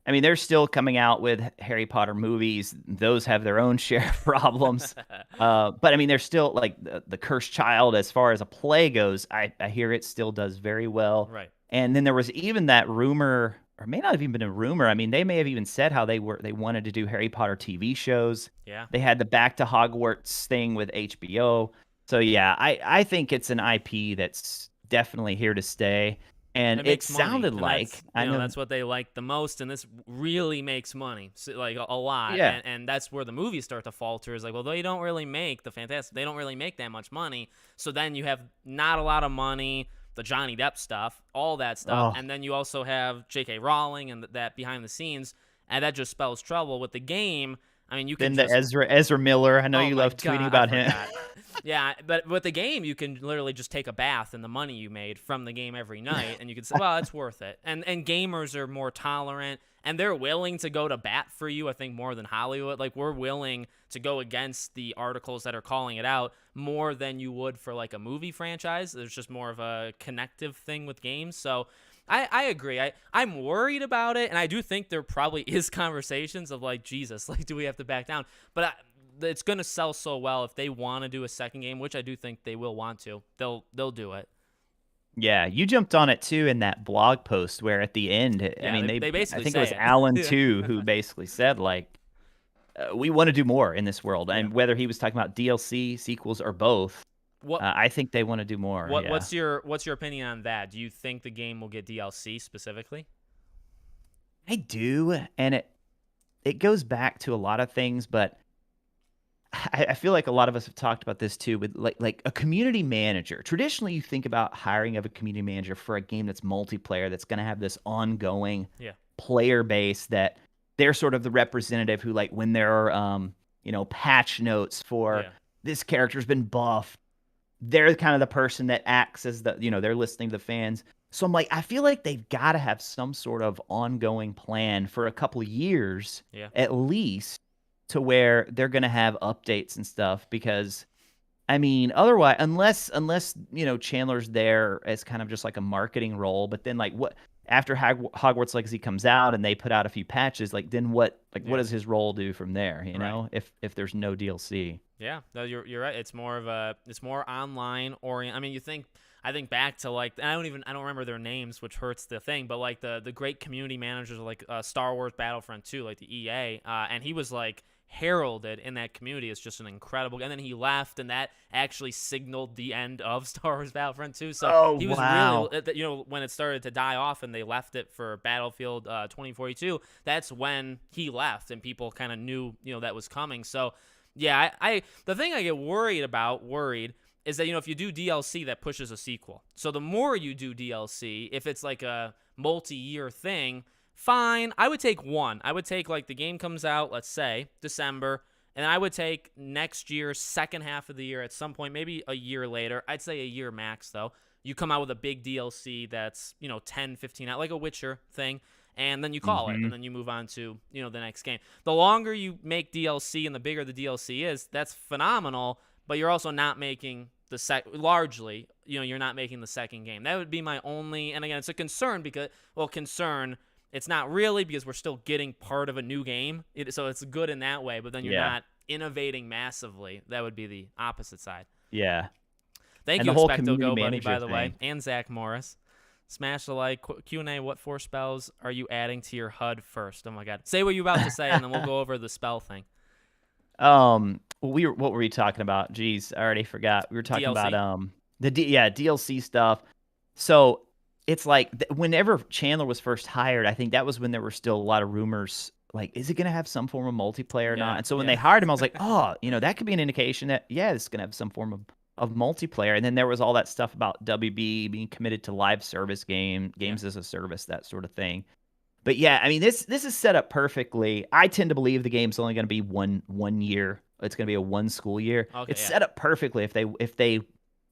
I mean, they're still coming out with Harry Potter movies. Those have their own share of problems. But I mean, they're still like the Cursed Child as far as a play goes. I hear it still does very well. Right. And then there was even that rumor, or may not have even been a rumor. I mean, they may have even said how they wanted to do Harry Potter TV shows. Yeah. They had the Back to Hogwarts thing with HBO. So yeah, I think it's an IP that's definitely here to stay. And it sounded like I know that's what they like the most, and this really makes money, so, like a lot. Yeah. And that's where the movies start to falter. Is like, well, they don't really make they don't really make that much money. So then you have not a lot of money, the Johnny Depp stuff, all that stuff, and then you also have J.K. Rowling and that behind the scenes, and that just spells trouble with the game. I mean, you can then the Ezra Miller. I know you love tweeting about him. Yeah, but with the game, you can literally just take a bath in the money you made from the game every night, and you can say, well, it's worth it. And gamers are more tolerant, and they're willing to go to bat for you, I think, more than Hollywood. Like, we're willing to go against the articles that are calling it out more than you would for, like, a movie franchise. There's just more of a connective thing with games. So I agree. I'm worried about it, and I do think there probably is conversations of, like, Jesus, like, do we have to back down? But it's going to sell so well if they want to do a second game, which I do think they will want to. They'll do it. Yeah, you jumped on it too in that blog post where at the end, I mean, they basically I think say it was it. Alan too who basically said like, we want to do more in this world, and whether he was talking about DLC, sequels, or both, I think they want to do more. What's your opinion on that? Do you think the game will get DLC specifically? I do, and it goes back to a lot of things, but I feel like a lot of us have talked about this too with like a community manager. Traditionally, you think about hiring of a community manager for a game that's multiplayer, that's going to have this ongoing player base, that they're sort of the representative who, like, when there are patch notes for this character's been buffed, they're kind of the person that acts as they're listening to the fans. So I'm like, I feel like they've got to have some sort of ongoing plan for a couple of years at least, to where they're going to have updates and stuff, because I mean, otherwise, unless Chandler's there as kind of just like a marketing role, but then like what after Hogwarts Legacy comes out and they put out a few patches, like then what does his role do from there, if there's no DLC? Yeah, no, you're right. It's more online orient. I mean, I think back to like I don't remember their names, which hurts the thing, but like the great community managers like Star Wars Battlefront 2, like the EA, and he was like heralded in that community as just an incredible, and then he left, and that actually signaled the end of Star Wars Battlefront 2. So he was really, when it started to die off and they left it for Battlefield 2042, that's when he left, and people kind of knew that was coming. So yeah, the thing I get worried is that if you do DLC, that pushes a sequel. So the more you do DLC, if it's like a multi-year thing, fine. I would take one. I would take, like, the game comes out, let's say, December, and I would take next year, second half of the year at some point, maybe a year later. I'd say a year max, though. You come out with a big DLC that's, 10, 15 out, like a Witcher thing, and then you call it, and then you move on to, the next game. The longer you make DLC and the bigger the DLC is, that's phenomenal, but you're also not making largely, you're not making the second game. That would be my only, and again, it's a concern it's not really, because we're still getting part of a new game. So it's good in that way, but then you're not innovating massively. That would be the opposite side. Yeah. Thank you, Expecto Go Buddy, by the way, and Zach Morris. Smash the like. Q&A, what 4 spells are you adding to your HUD first? Oh, my God. Say what you're about to say, and then we'll go over the spell thing. What were we talking about? Jeez, I already forgot. We were talking DLC. about DLC stuff. So it's like whenever Chandler was first hired, I think that was when there were still a lot of rumors, like, is it going to have some form of multiplayer or not? And so when they hired him, I was like, that could be an indication that, it's going to have some form of multiplayer, and then there was all that stuff about WB being committed to live service games as a service, that sort of thing. But yeah, I mean, this is set up perfectly. I tend to believe the game's only going to be one year. It's going to be a one school year. Okay, It's yeah. set up perfectly if they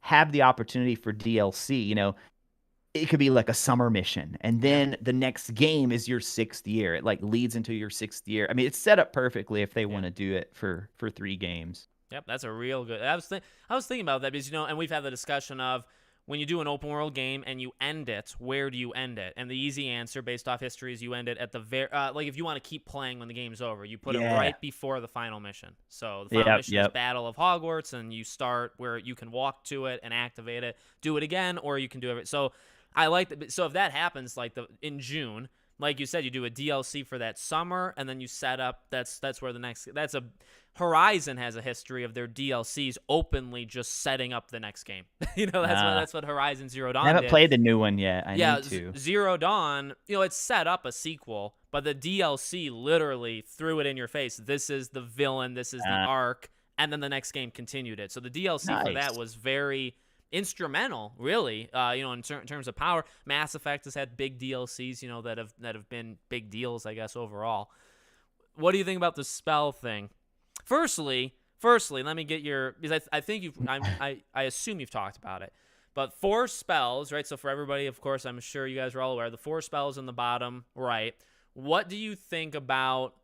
have the opportunity for DLC. It could be like a summer mission, and then the next game is your 6th year. It like leads into your 6th year. I mean, it's set up perfectly if they want to do it for 3 games. Yep, that's a real good. I was thinking about that because and we've had the discussion of when you do an open world game and you end it, where do you end it? And the easy answer, based off history, is you end it at the very like if you want to keep playing when the game's over, you put it right before the final mission. So the final mission is Battle of Hogwarts, and you start where you can walk to it and activate it, do it again, or you can do it. So I like that. So if that happens, like in June. Like you said, you do a DLC for that summer, and then you set up. That's where the next. Horizon has a history of their DLCs openly just setting up the next game. That's what Horizon Zero Dawn. I haven't did. played the new one yet. I need to. Zero Dawn. It set up a sequel, but the DLC literally threw it in your face. This is the villain. This is the arc, and then the next game continued it. So the DLC for that was very instrumental, really. In terms of power. Mass Effect has had big DLCs, that have been big deals, I guess, overall. What do you think about the spell thing? Firstly, let me get your, because I think I assume you've talked about it, but 4 spells, right? So for everybody, of course, I'm sure you guys are all aware, the 4 spells in the bottom right. What do you think about?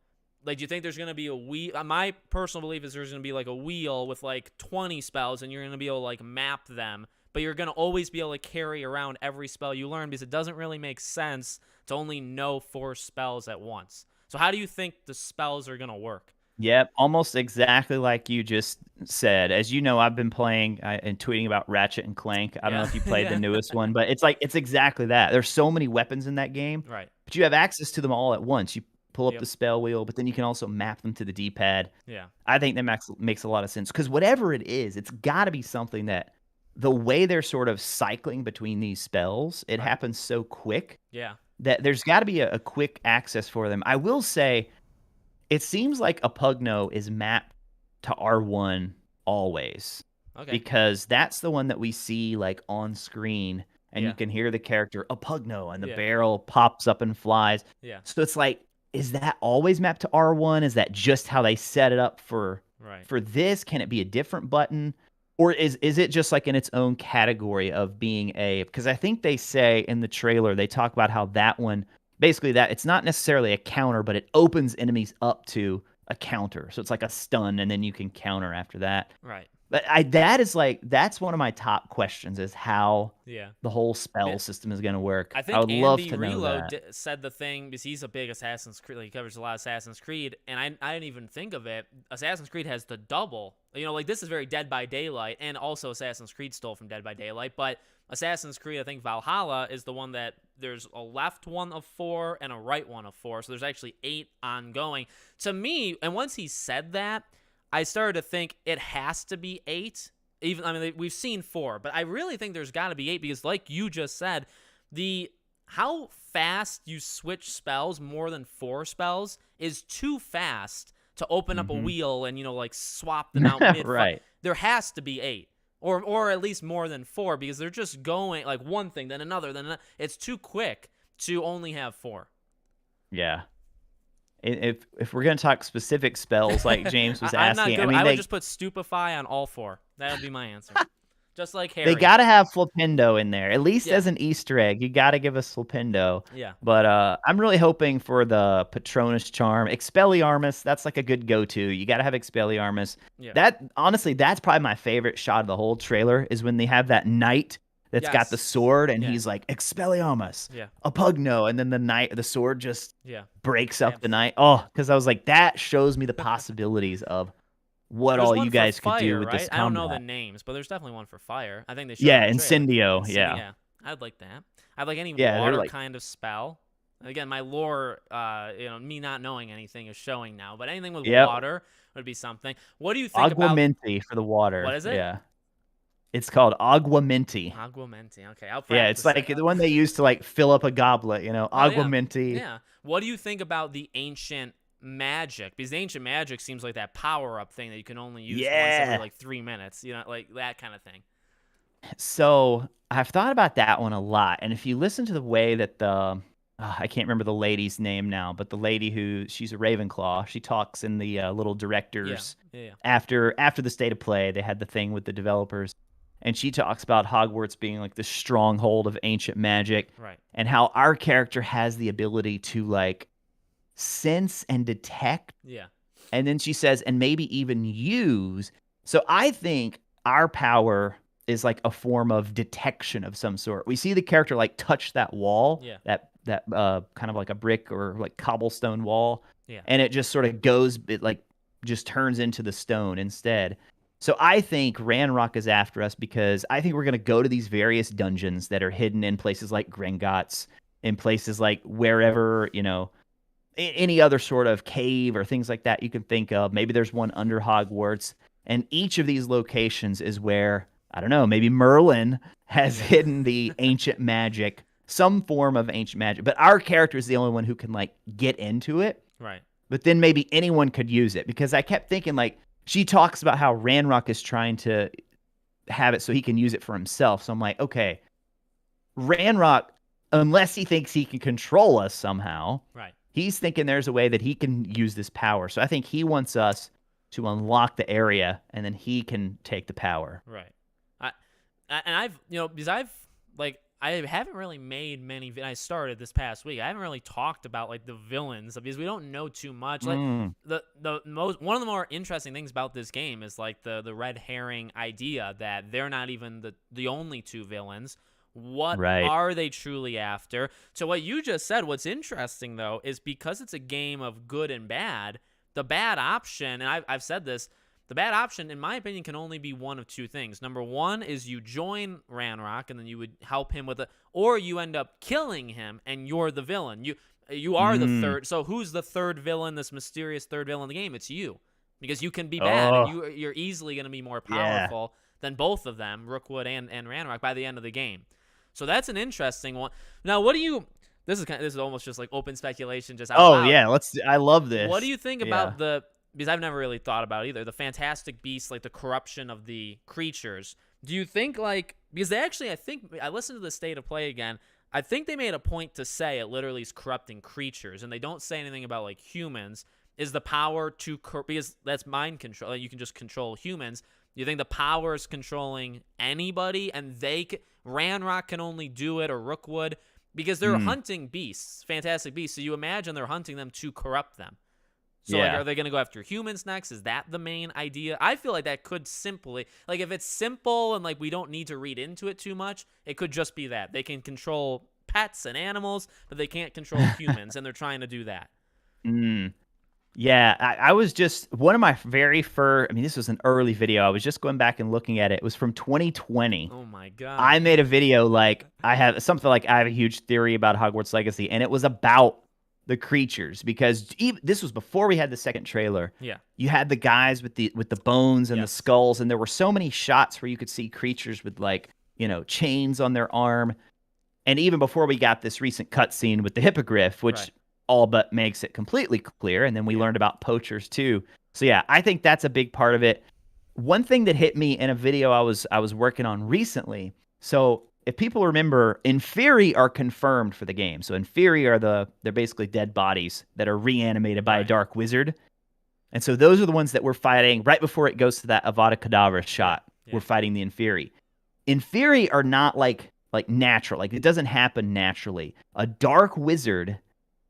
Like, do you think there's going to be a wheel? My personal belief is there's going to be like a wheel with like 20 spells, and you're going to be able to like map them, but you're going to always be able to carry around every spell you learn because it doesn't really make sense to only know 4 spells at once. So how do you think the spells are going to work? Yep, almost exactly like you just said. As you know, I've been playing and tweeting about Ratchet and Clank. I don't know if you played the newest one, but it's exactly that. There's so many weapons in that game, right? But you have access to them all at once. You pull up the spell wheel, but then you can also map them to the D-pad. Yeah. I think that makes a lot of sense because whatever it is, it's got to be something that the way they're sort of cycling between these spells, it happens so quick that there's got to be a quick access for them. I will say it seems like a Pugno is mapped to R1 always because that's the one that we see like on screen and you can hear the character, a Pugno, and the barrel pops up and flies. Yeah. So it's like, is that always mapped to R1? Is that just how they set it up for this? Can it be a different button? Or is it just like in its own category of being because I think they say in the trailer, they talk about how that one, basically that it's not necessarily a counter, but it opens enemies up to a counter. So it's like a stun and then you can counter after that. Right. But that's one of my top questions is how the whole spell system is going to work. I think I would Andy love to know Reload that. said the thing because he's a big Assassin's Creed. He covers a lot of Assassin's Creed, and I didn't even think of it. Assassin's Creed has the double. Like this is very Dead by Daylight, and also Assassin's Creed stole from Dead by Daylight. But Assassin's Creed, I think Valhalla is the one that there's a left one of 4 and a right one of 4. So there's actually 8 ongoing. To me, and once he said that, I started to think it has to be 8. We've seen 4, but I really think there's got to be 8 because, like you just said, how fast you switch spells more than 4 spells is too fast to open up a wheel and like swap them out mid. Right. There has to be 8. Or at least more than 4 because they're just going like one thing, then another, then another. It's too quick to only have 4. Yeah. If we're going to talk specific spells like James was asking, I would just put Stupefy on all 4. That would be my answer. Just like Harry. They got to have Flipendo in there, at least as an Easter egg. You got to give us Flipendo. Yeah. But I'm really hoping for the Patronus Charm. Expelliarmus, that's like a good go-to. You got to have Expelliarmus. Yeah. That's probably my favorite shot of the whole trailer is when they have that knight that's got the sword and he's like, Expelliarmus, a Pugno. And then the sword just breaks up the knight. Oh, because I was like, that shows me the possibilities of what all you guys could do with this combat. I don't know the names, but there's definitely one for fire. I think they should. Yeah, Incendio. Yeah. I'd like that. I'd like any water kind of spell. Again, my lore, me not knowing anything is showing now, but anything with water would be something. What do you think about Aguamenti for the water? What is it? Yeah. It's called Aguamenti. Aguamenti. Okay, I'll practice. Yeah, it's like the one they use to like fill up a goblet, Aguamenti. Yeah. What do you think about the ancient magic, because ancient magic seems like that power up thing that you can only use once Yeah. every like 3 minutes, like that kind of thing. So I've thought about that one a lot. And if you listen to the way that I can't remember the lady's name now, but the lady she's a Ravenclaw, she talks in the little Yeah, directors yeah, after the state of play, they had the thing with the developers. And she talks about Hogwarts being like the stronghold of ancient magic right. and how our character has the ability to like sense and detect. Yeah, And then she says, and maybe even use. So I think our power is like a form of detection of some sort. We see the character like touch that wall, yeah, that kind of like a brick or like cobblestone wall, yeah, and it just sort of goes, it like just turns into the stone instead. So I think Ranrock is after us because I think we're gonna go to these various dungeons that are hidden in places like Gringotts, in places like wherever, any other sort of cave or things like that you can think of. Maybe there's one under Hogwarts. And each of these locations is where, I don't know, maybe Merlin has hidden the ancient magic, some form of ancient magic. But our character is the only one who can, like, get into it. right. But then maybe anyone could use it. Because I kept thinking, like, she talks about how Ranrock is trying to have it so he can use it for himself. So I'm like, okay, Ranrock, unless he thinks he can control us somehow, Right. he's thinking there's a way that he can use this power. So I think he wants us to unlock the area, and then he can take the power. Right. And I've, because I haven't really made many. I started this past week. I haven't really talked about like the villains because we don't know too much. Like one of the more interesting things about this game is like the red herring idea that they're not even the only two villains. What are they truly after? So what you just said, what's interesting though is because it's a game of good and bad, the bad option, and I've said this, the bad option, in my opinion, can only be one of two things. Number one is you join Ranrock and then you would help him with it, or you end up killing him and you're the villain. You are the third. So who's the third villain, this mysterious third villain in the game? It's you. Because you can be bad and you're easily going to be more powerful than both of them, Rookwood and Ranrock, by the end of the game. So that's an interesting one. Now, what do you... This is almost just like open speculation just out loud. Yeah, I love this. What do you think about because I've never really thought about it either, the Fantastic Beasts, like the corruption of the creatures. Do you think because they actually, I think, I listened to the State of Play again, I think they made a point to say it literally is corrupting creatures, and they don't say anything about like humans. Is the power to, because that's mind control, you can just control humans. Do you think the power is controlling anybody, and Ranrock can only do it, or Rookwood? Because they're hunting beasts, fantastic beasts, so you imagine they're hunting them to corrupt them. So, like, are they going to go after humans next? Is that the main idea? I feel like that could simply, like, if it's simple and, like, we don't need to read into it too much, it could just be that. They can control pets and animals, but they can't control humans, and they're trying to do that. Yeah, I was just, one of my very first, this was an early video. I was just going back and looking at it. It was from 2020. Oh, my God. I made a video, like, I have a huge theory about Hogwarts Legacy, and it was about the creatures, because this was before we had the second trailer. Yeah. You had the guys with the bones and the skulls, and there were so many shots where you could see creatures with, like, chains on their arm. And even before we got this recent cutscene with the hippogriff, which all but makes it completely clear, and then we learned about poachers too. So yeah, I think that's a big part of it. One thing that hit me in a video I was working on recently. So if people remember, Inferi are confirmed for the game. So Inferi are they're basically dead bodies that are reanimated by a dark wizard. And so those are the ones that we're fighting right before it goes to that Avada Kedavra shot. We're fighting the Inferi. Inferi are not like natural. Like, it doesn't happen naturally. A dark wizard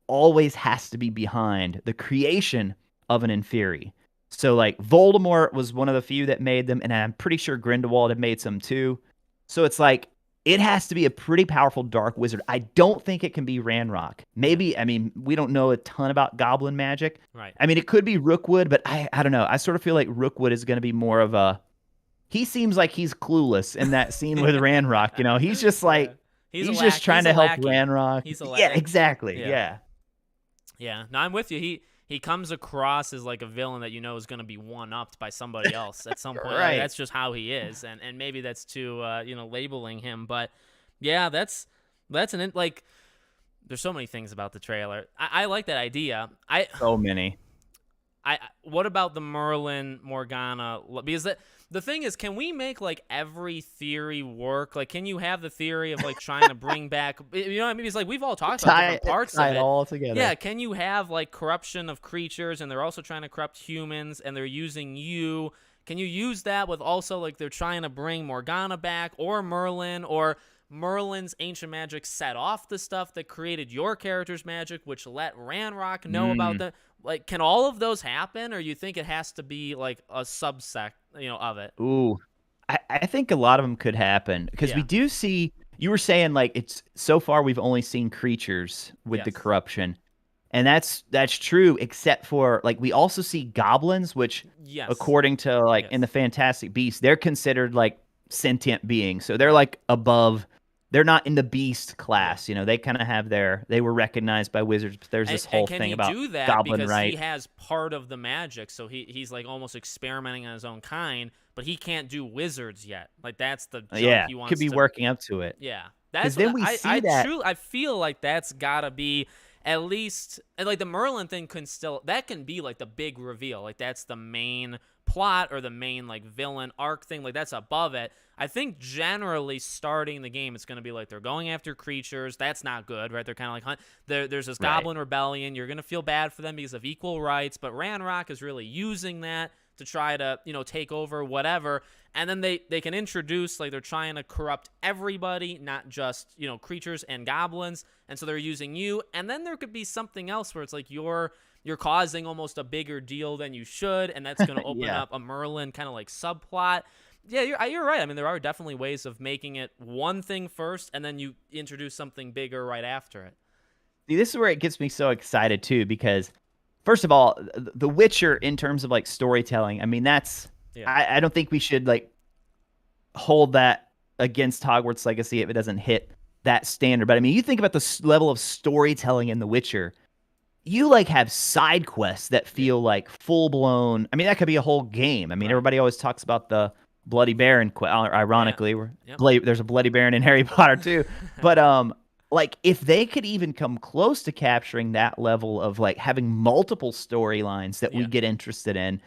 always has to be behind the creation of an Inferi. So, like, Voldemort was one of the few that made them, and I'm pretty sure Grindelwald had made some too. So it's like, it has to be a pretty powerful dark wizard. I don't think it can be Ranrock. Maybe, we don't know a ton about goblin magic. Right. It could be Rookwood, but I don't know. I sort of feel like Rookwood is going to be more of a... He seems like he's clueless in that scene with Ranrock. He's just like... He's just trying to help Ranrock. He's a yeah, exactly. Yeah. Yeah. No, I'm with you. He comes across as like a villain that is going to be one-upped by somebody else at some point. Right. Like, that's just how he is, and maybe that's too labeling him. But yeah, that's there's so many things about the trailer. I like that idea. So many. what about the Merlin Morgana? Because the thing is, can we make like every theory work? Like, can you have the theory of like trying to bring back, you know what I mean? It's like we've all talked about different parts Tie of it it. all together. Yeah, can you have like corruption of creatures, and they're also trying to corrupt humans, and they're using you? Can you use that with also like they're trying to bring Morgana back, or Merlin, or Merlin's ancient magic set off the stuff that created your character's magic, which let Ranrock know about the, like, can all of those happen, or you think it has to be like a subsect, of it? Ooh, I think a lot of them could happen because we Yeah. do see. You were saying like it's so far we've only seen creatures with the Yes. corruption, and that's true. Except for like we also see goblins, which Yes. according to like in the Yes. Fantastic Beasts, they're considered like sentient beings. So they're like above. They're not in the beast Yeah. class. They kind of have they were recognized by wizards. But there's this And whole can thing he about do that goblin because he rights. has part of the magic, so he's like almost experimenting on his own kind, but he can't do wizards yet. Like that's the jump Yeah, he could wants be to. working up to it. Yeah, Because that's then we I see that. truly I feel like that's gotta be at least, and like the Merlin thing can still, that can be like the big reveal, like that's the main plot or the main like villain arc thing, like that's above it. I think generally starting the game it's gonna be like they're going after creatures. That's not good, right? They're kind of like there's this Right. goblin rebellion. You're gonna feel bad for them because of equal rights, but Ranrock is really using that to try to take over whatever. And then they can introduce, like, they're trying to corrupt everybody, not just creatures and goblins, and so they're using you. And then there could be something else where it's like you're causing almost a bigger deal than you should, and that's going to open Yeah. up a Merlin kind of like subplot. Yeah, you're right. I mean, there are definitely ways of making it one thing first, and then you introduce something bigger right after it. See, this is where it gets me so excited too, because first of all, The Witcher in terms of like storytelling, I mean that's Yeah. I don't think we should like hold that against Hogwarts Legacy if it doesn't hit that standard. But I mean, you think about the level of storytelling in The Witcher, you like have side quests that Yeah. feel like full blown. I mean, that could be a whole game. I mean, Right. everybody always talks about the Bloody Baron. Yeah. Ironically, Yep. there's a Bloody Baron in Harry Potter too. But like if they could even come close to capturing that level of like having multiple storylines that we Yeah. get interested in,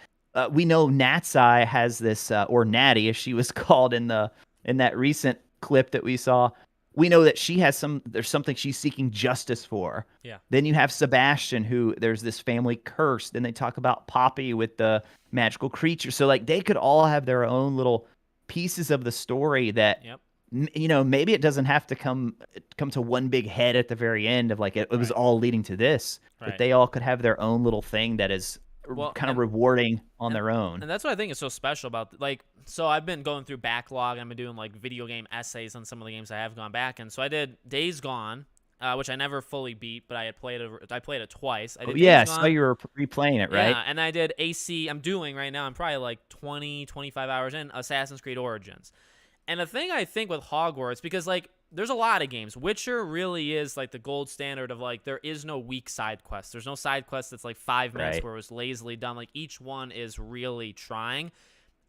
we know Natsai has this, or Natty, as she was called in that recent clip that we saw. We know that she has there's something she's seeking justice for. Yeah. Then you have Sebastian, who there's this family curse. Then they talk about Poppy with the magical creature. So like they could all have their own little pieces of the story that Yep. maybe it doesn't have to come to one big head at the very end of like it was Right. all leading to this, but Right. they all could have their own little thing that is Well, kind of rewarding on and, their own. and that's what I think is so special about, like, so I've been going through backlog and I've been doing like video game essays on some of the games I have gone back, and so I did Days Gone, which I never fully beat, but I played it twice. I Oh, did yeah, Days I saw Gone. you were replaying it, right? Yeah, and I did AC. I'm doing right now, I'm probably like 20-25 hours in Assassin's Creed Origins. And the thing I think with Hogwarts, because like there's a lot of games, Witcher really is like the gold standard of like there is no weak side quest. There's no side quest that's like 5 minutes Right. where it was lazily done. Like each one is really trying.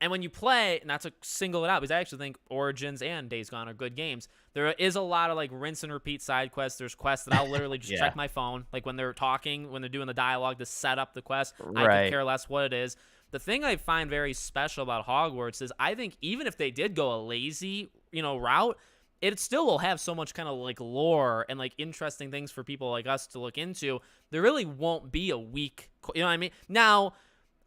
And when you play, not to single it out, because I actually think Origins and Days Gone are good games, there is a lot of like rinse and repeat side quests. There's quests that I'll literally just Yeah. check my phone, like when they're talking, when they're doing the dialogue to set up the quest. I could Right. care less what it is. The thing I find very special about Hogwarts is I think even if they did go a lazy, route, it still will have so much kind of like lore and like interesting things for people like us to look into. There really won't be a weak, you know what I mean? Now,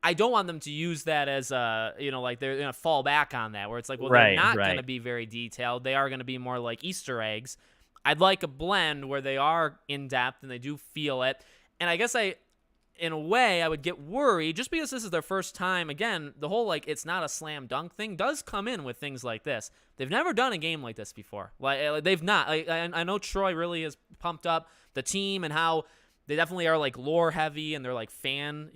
I don't want them to use that as a, like they're going to fall back on that, where it's like, well, they're Right, not going to right. be very detailed. They are going to be more like Easter eggs. I'd like a blend where they are in depth and they do feel it. And I guess in a way, I would get worried just because this is their first time. Again, the whole like it's not a slam dunk thing does come in with things like this. They've never done a game like this before. Like they've not. Like, I know Troy really has pumped up the team and how they definitely are like lore heavy and they're like fan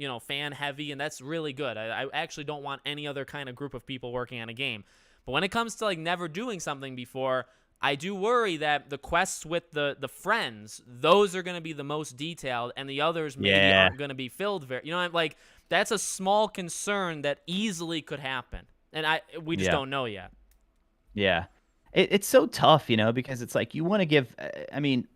heavy, and that's really good. I actually don't want any other kind of group of people working on a game. But when it comes to like never doing something before, I do worry that the quests with the friends, those are going to be the most detailed, and the others maybe Yeah. aren't going to be filled very. Like that's a small concern that easily could happen, and we just Yeah. don't know yet. Yeah. It's so tough, because it's like you want to give. I mean,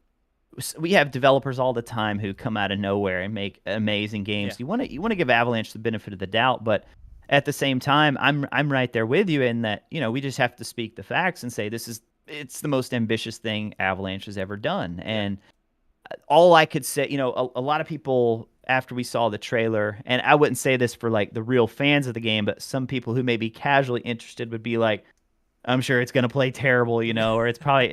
we have developers all the time who come out of nowhere and make amazing Yeah. games. You want to give Avalanche the benefit of the doubt, but at the same time, I'm right there with you in that, we just have to speak the facts and say it's the most ambitious thing Avalanche has ever done. Yeah. And all I could say, a lot of people after we saw the trailer, and I wouldn't say this for like the real fans of the game, but some people who may be casually interested would be like, I'm sure it's going to play terrible, or it's probably,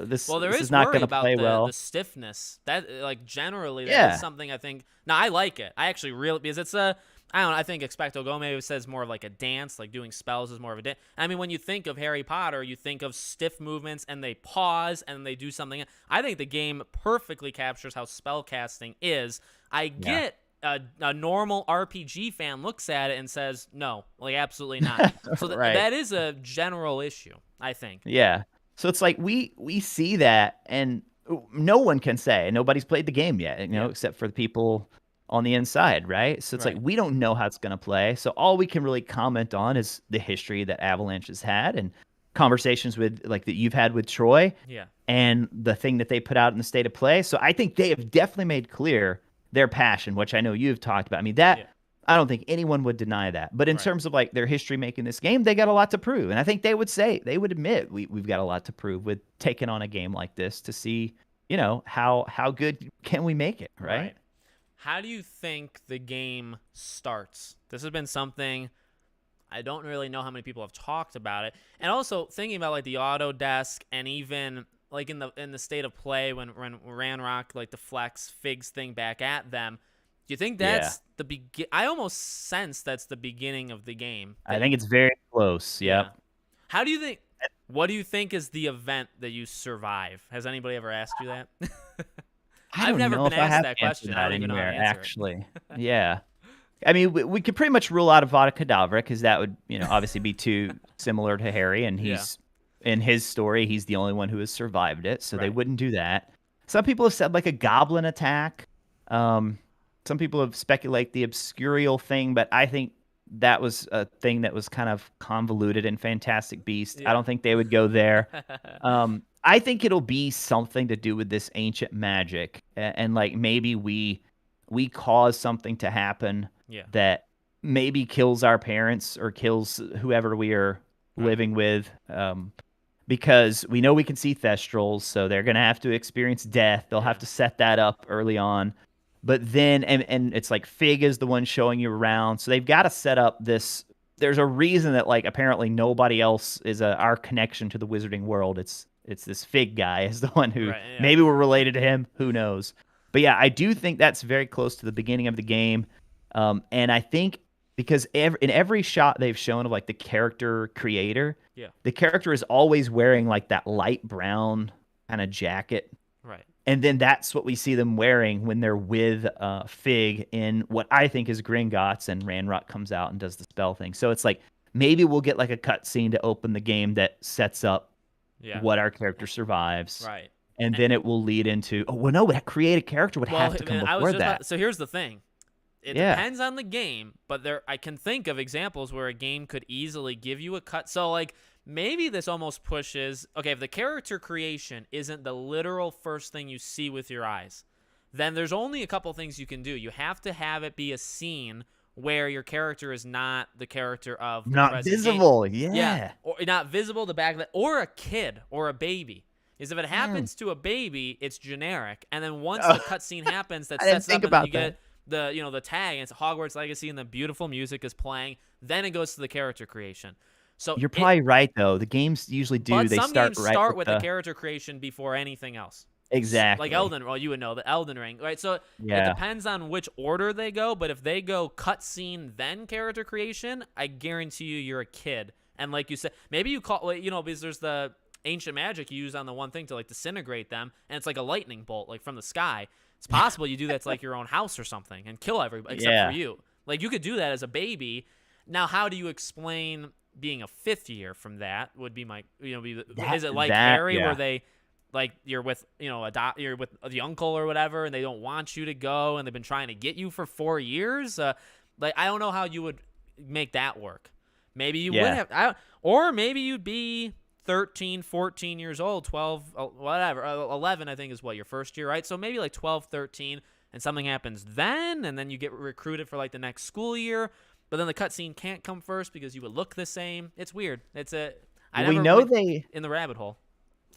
this Well, there this is is not worry going to about play the well. stiffness. That like generally that is Yeah. something I think. Now I like it. I actually really because it's a I don't know. I think Expecto Go maybe says more of like a dance, like doing spells is more of a dance. I mean, when you think of Harry Potter, you think of stiff movements and they pause and they do something. I think the game perfectly captures how spell casting is. I Yeah. get a normal RPG fan looks at it and says, no, like absolutely not. So Right. that is a general issue, I think. Yeah. So it's like we see that, and no one can say, nobody's played the game yet, Yeah. except for the people on the inside, right? So it's Right. like we don't know how it's going to play. So all we can really comment on is the history that Avalanche has had and conversations with like that you've had with Troy Yeah. and the thing that they put out in the state of play. So I think they have definitely made clear their passion, which I know you've talked about. I mean, that Yeah. I don't think anyone would deny that. But in Right. terms of like their history making this game, they got a lot to prove. And I think they would admit we've got a lot to prove with taking on a game like this to see, how good can we make it, right? How do you think the game starts? This has been something I don't really know how many people have talked about it. And also thinking about like the AutoDesk and even like in the state of play when Ranrock like deflects Fig's thing back at them. Do you think Yeah. that's the begin? I almost sense that's the beginning of the game. I think it's very close. Yep. Yeah. How do you think? What do you think is the event that you survive? Has anybody ever asked you that? I I've don't never know been if I asked have that answered question. I that don't even know how to anywhere, answer it. actually. Yeah. I mean, we could pretty much rule out Avada Kedavra because that would, obviously be too similar to Harry, and he's in his story, he's the only one who has survived it, so they Right. wouldn't do that. Some people have said like a goblin attack. Some people have speculated the obscurial thing, but I think that was a thing that was kind of convoluted in Fantastic Beast. I Yeah. don't think they would go there. I think it'll be something to do with this ancient magic, and like maybe we cause something to happen Yeah. that maybe kills our parents or kills whoever we are living with. Because we know we can see Thestrals, so they're gonna have to experience death. They'll have to set that up early on. But then, and it's like Fig is the one showing you around, so they've got to set up this. There's a reason that like apparently nobody else is our connection to the wizarding world. It's this Fig guy is the one who Right, yeah. maybe we're related to him. Who knows? But yeah, I do think that's very close to the beginning of the game, and I think because in every shot they've shown of like the character creator, Yeah. the character is always wearing like that light brown kind of jacket. Right. And then that's what we see them wearing when they're with Fig in what I think is Gringotts, and Ranrock comes out and does the spell thing. So it's like maybe we'll get like a cutscene to open the game that sets up what our character survives. Right. And then it will lead into, that create a character would have to come and I was before just that. so here's the thing. It Yeah. depends on the game, but I can think of examples where a game could easily give you a cut. So like maybe this almost pushes, okay, if the character creation isn't the literal first thing you see with your eyes, then there's only a couple things you can do. You have to have it be a scene where your character is not the character of the Not present visible. game. Yeah. Or not visible, the back of it, or a kid or a baby. Is if it happens to a baby, it's generic, and then once the cutscene happens, that I didn't sets think up, and about you get the tag, and it's Hogwarts Legacy, and the beautiful music is playing. Then it goes to the character creation. So You're probably right, though. The games usually do. but They some start games right start with the the character creation before anything else. Exactly. Like Elden, well, you would know the Elden Ring, right? So Yeah. it depends on which order they go, but if they go cutscene then character creation, I guarantee you're a kid. And like you said, maybe you call, because there's the ancient magic you use on the one thing to like disintegrate them, and it's like a lightning bolt like from the sky. It's possible you do that to like your own house or something and kill everybody except for you. Like you could do that as a baby. Now, how do you explain being a fifth year from that? Would be my, is it like Harry where they, like you're with, you're with the uncle or whatever, and they don't want you to go, and they've been trying to get you for 4 years? Like I don't know how you would make that work. Maybe you would have, or maybe you'd be 13, 14 years old, 12, whatever, 11, I think is what, your first year, right? So maybe like 12, 13, and something happens then, and then you get recruited for like the next school year, but then the cutscene can't come first because you would look the same. It's weird. I We never know went in the rabbit hole.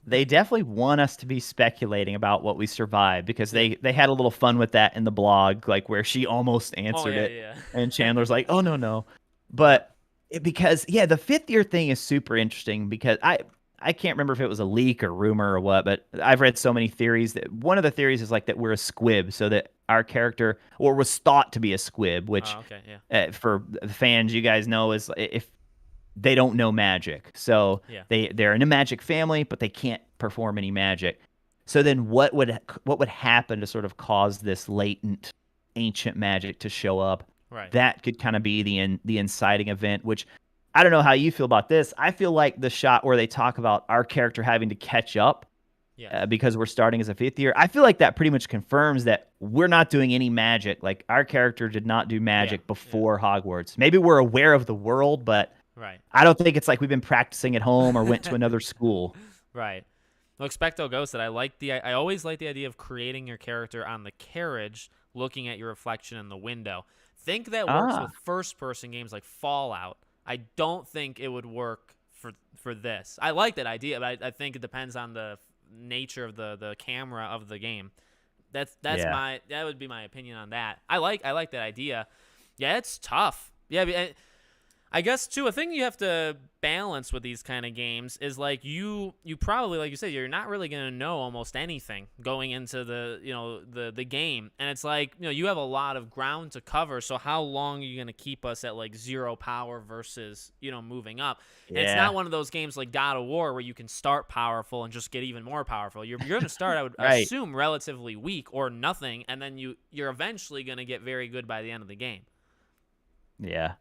they definitely want us to be speculating about what we survived because Yeah. they had a little fun with that in the blog, like where she almost Oh, answered yeah, it, yeah. and Chandler's like, "Oh no." Yep. But because yeah, the fifth year thing is super interesting because I can't remember if it was a leak or rumor or what, but I've read so many theories that one of the theories is like that we're a squib, so that our character or was thought to be a squib, which Oh, okay, yeah. for the fans, you guys know is if they don't know magic. So Yeah. they're in a magic family, but they can't perform any magic. So then what would happen to sort of cause this latent ancient magic to show up? Right. That could kind of be the inciting event, which I don't know how you feel about this. I feel like the shot where they talk about our character having to catch up Yes. because we're starting as a fifth year, I feel like that pretty much confirms that we're not doing any magic. Like our character did not do magic before Hogwarts. Maybe we're aware of the world, but Right. I don't think it's like we've been practicing at home or went to another school. Right. Well, Expecto Ghost, I always like the idea of creating your character on the carriage, looking at your reflection in the window. Think that works with first-person games like Fallout. I don't think it would work for this. I like that idea, but I think it depends on the nature of the camera of the game. That would be my opinion on that. I like that idea. Yeah, it's tough. Yeah, I guess too, a thing you have to balance with these kind of games is like you probably, like you said, you're not really going to know almost anything going into the game, and it's like you have a lot of ground to cover. So how long are you going to keep us at like 0 power versus moving up? And it's not one of those games like God of War where you can start powerful and just get even more powerful. You're going to start, I would Right. assume, relatively weak or nothing, and then you're eventually going to get very good by the end of the game. Yeah.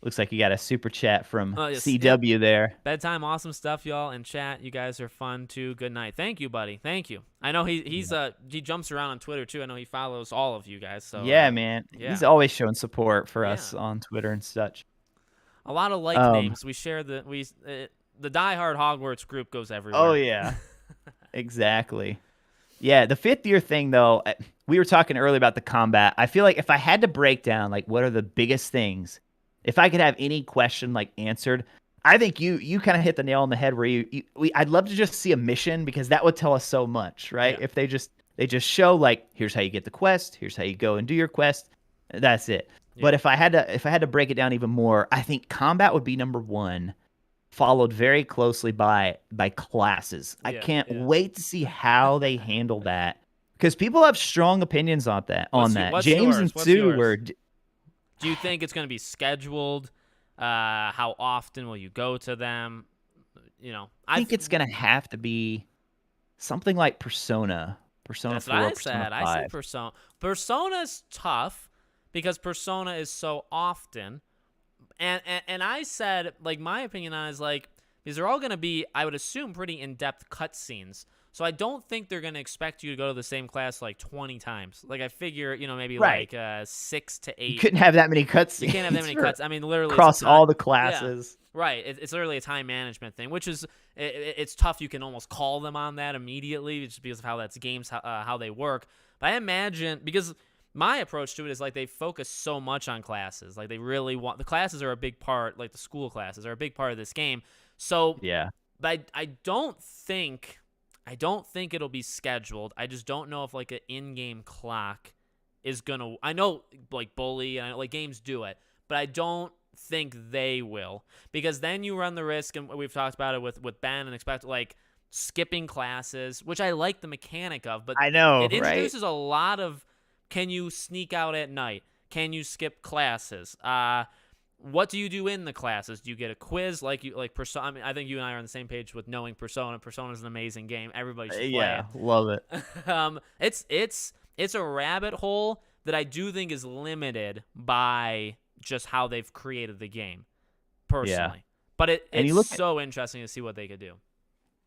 Looks like you got a super chat from Yes, CW there. Bedtime, awesome stuff, y'all. And chat, you guys are fun too. Good night. Thank you, buddy. Thank you. I know he jumps around on Twitter too. I know he follows all of you guys. So Yeah, man. yeah. He's always showing support for us on Twitter and such. A lot of names. We share the diehard Hogwarts group goes everywhere. Oh yeah. Exactly. Yeah, the fifth year thing though, we were talking earlier about the combat. I feel like if I had to break down like what are the biggest things, if I could have any question like answered, I think you kind of hit the nail on the head where I'd love to just see a mission because that would tell us so much, right? Yeah. If they just show like here's how you get the quest, here's how you go and do your quest, that's it. Yeah. But if I had to break it down even more, I think combat would be number one, followed very closely by classes. I can't wait to see how they handle that because people have strong opinions on that. What's James yours? and What's Sue yours? were. Do you think it's going to be scheduled? How often will you go to them? I think it's going to have to be something like Persona That's 4, what I Persona said. 5. I said Persona. Persona's tough because Persona is so often. And I said, like, my opinion on it is, like, these are all going to be, I would assume, pretty in-depth cutscenes. So I don't think they're going to expect you to go to the same class, like, 20 times. Like, I figure, maybe, like, 6 to 8. You couldn't have that many cutscenes. You can't have that many cuts. I mean, literally. Across all the classes. Yeah, right. It's literally a time management thing, which is, it's tough. You can almost call them on that immediately just because of how that's games, how they work. But I imagine, because my approach to it is like they focus so much on classes. Like they really want, the classes are a big part, like the school classes are a big part of this game. So yeah, but I don't think it'll be scheduled. I just don't know if like an in-game clock is gonna. I know like Bully and I know, like games do it, but I don't think they will, because then you run the risk, and we've talked about it with Ben and Expect, like skipping classes, which I like the mechanic of, but I know it introduces right? a lot of, can you sneak out at night? Can you skip classes? What do you do in the classes? Do you get a quiz like Persona? I mean, I think you and I are on the same page with knowing Persona. Persona is an amazing game. Everybody should play Yeah, love it. It's a rabbit hole that I do think is limited by just how they've created the game, personally. Yeah. But it's so interesting to see what they could do.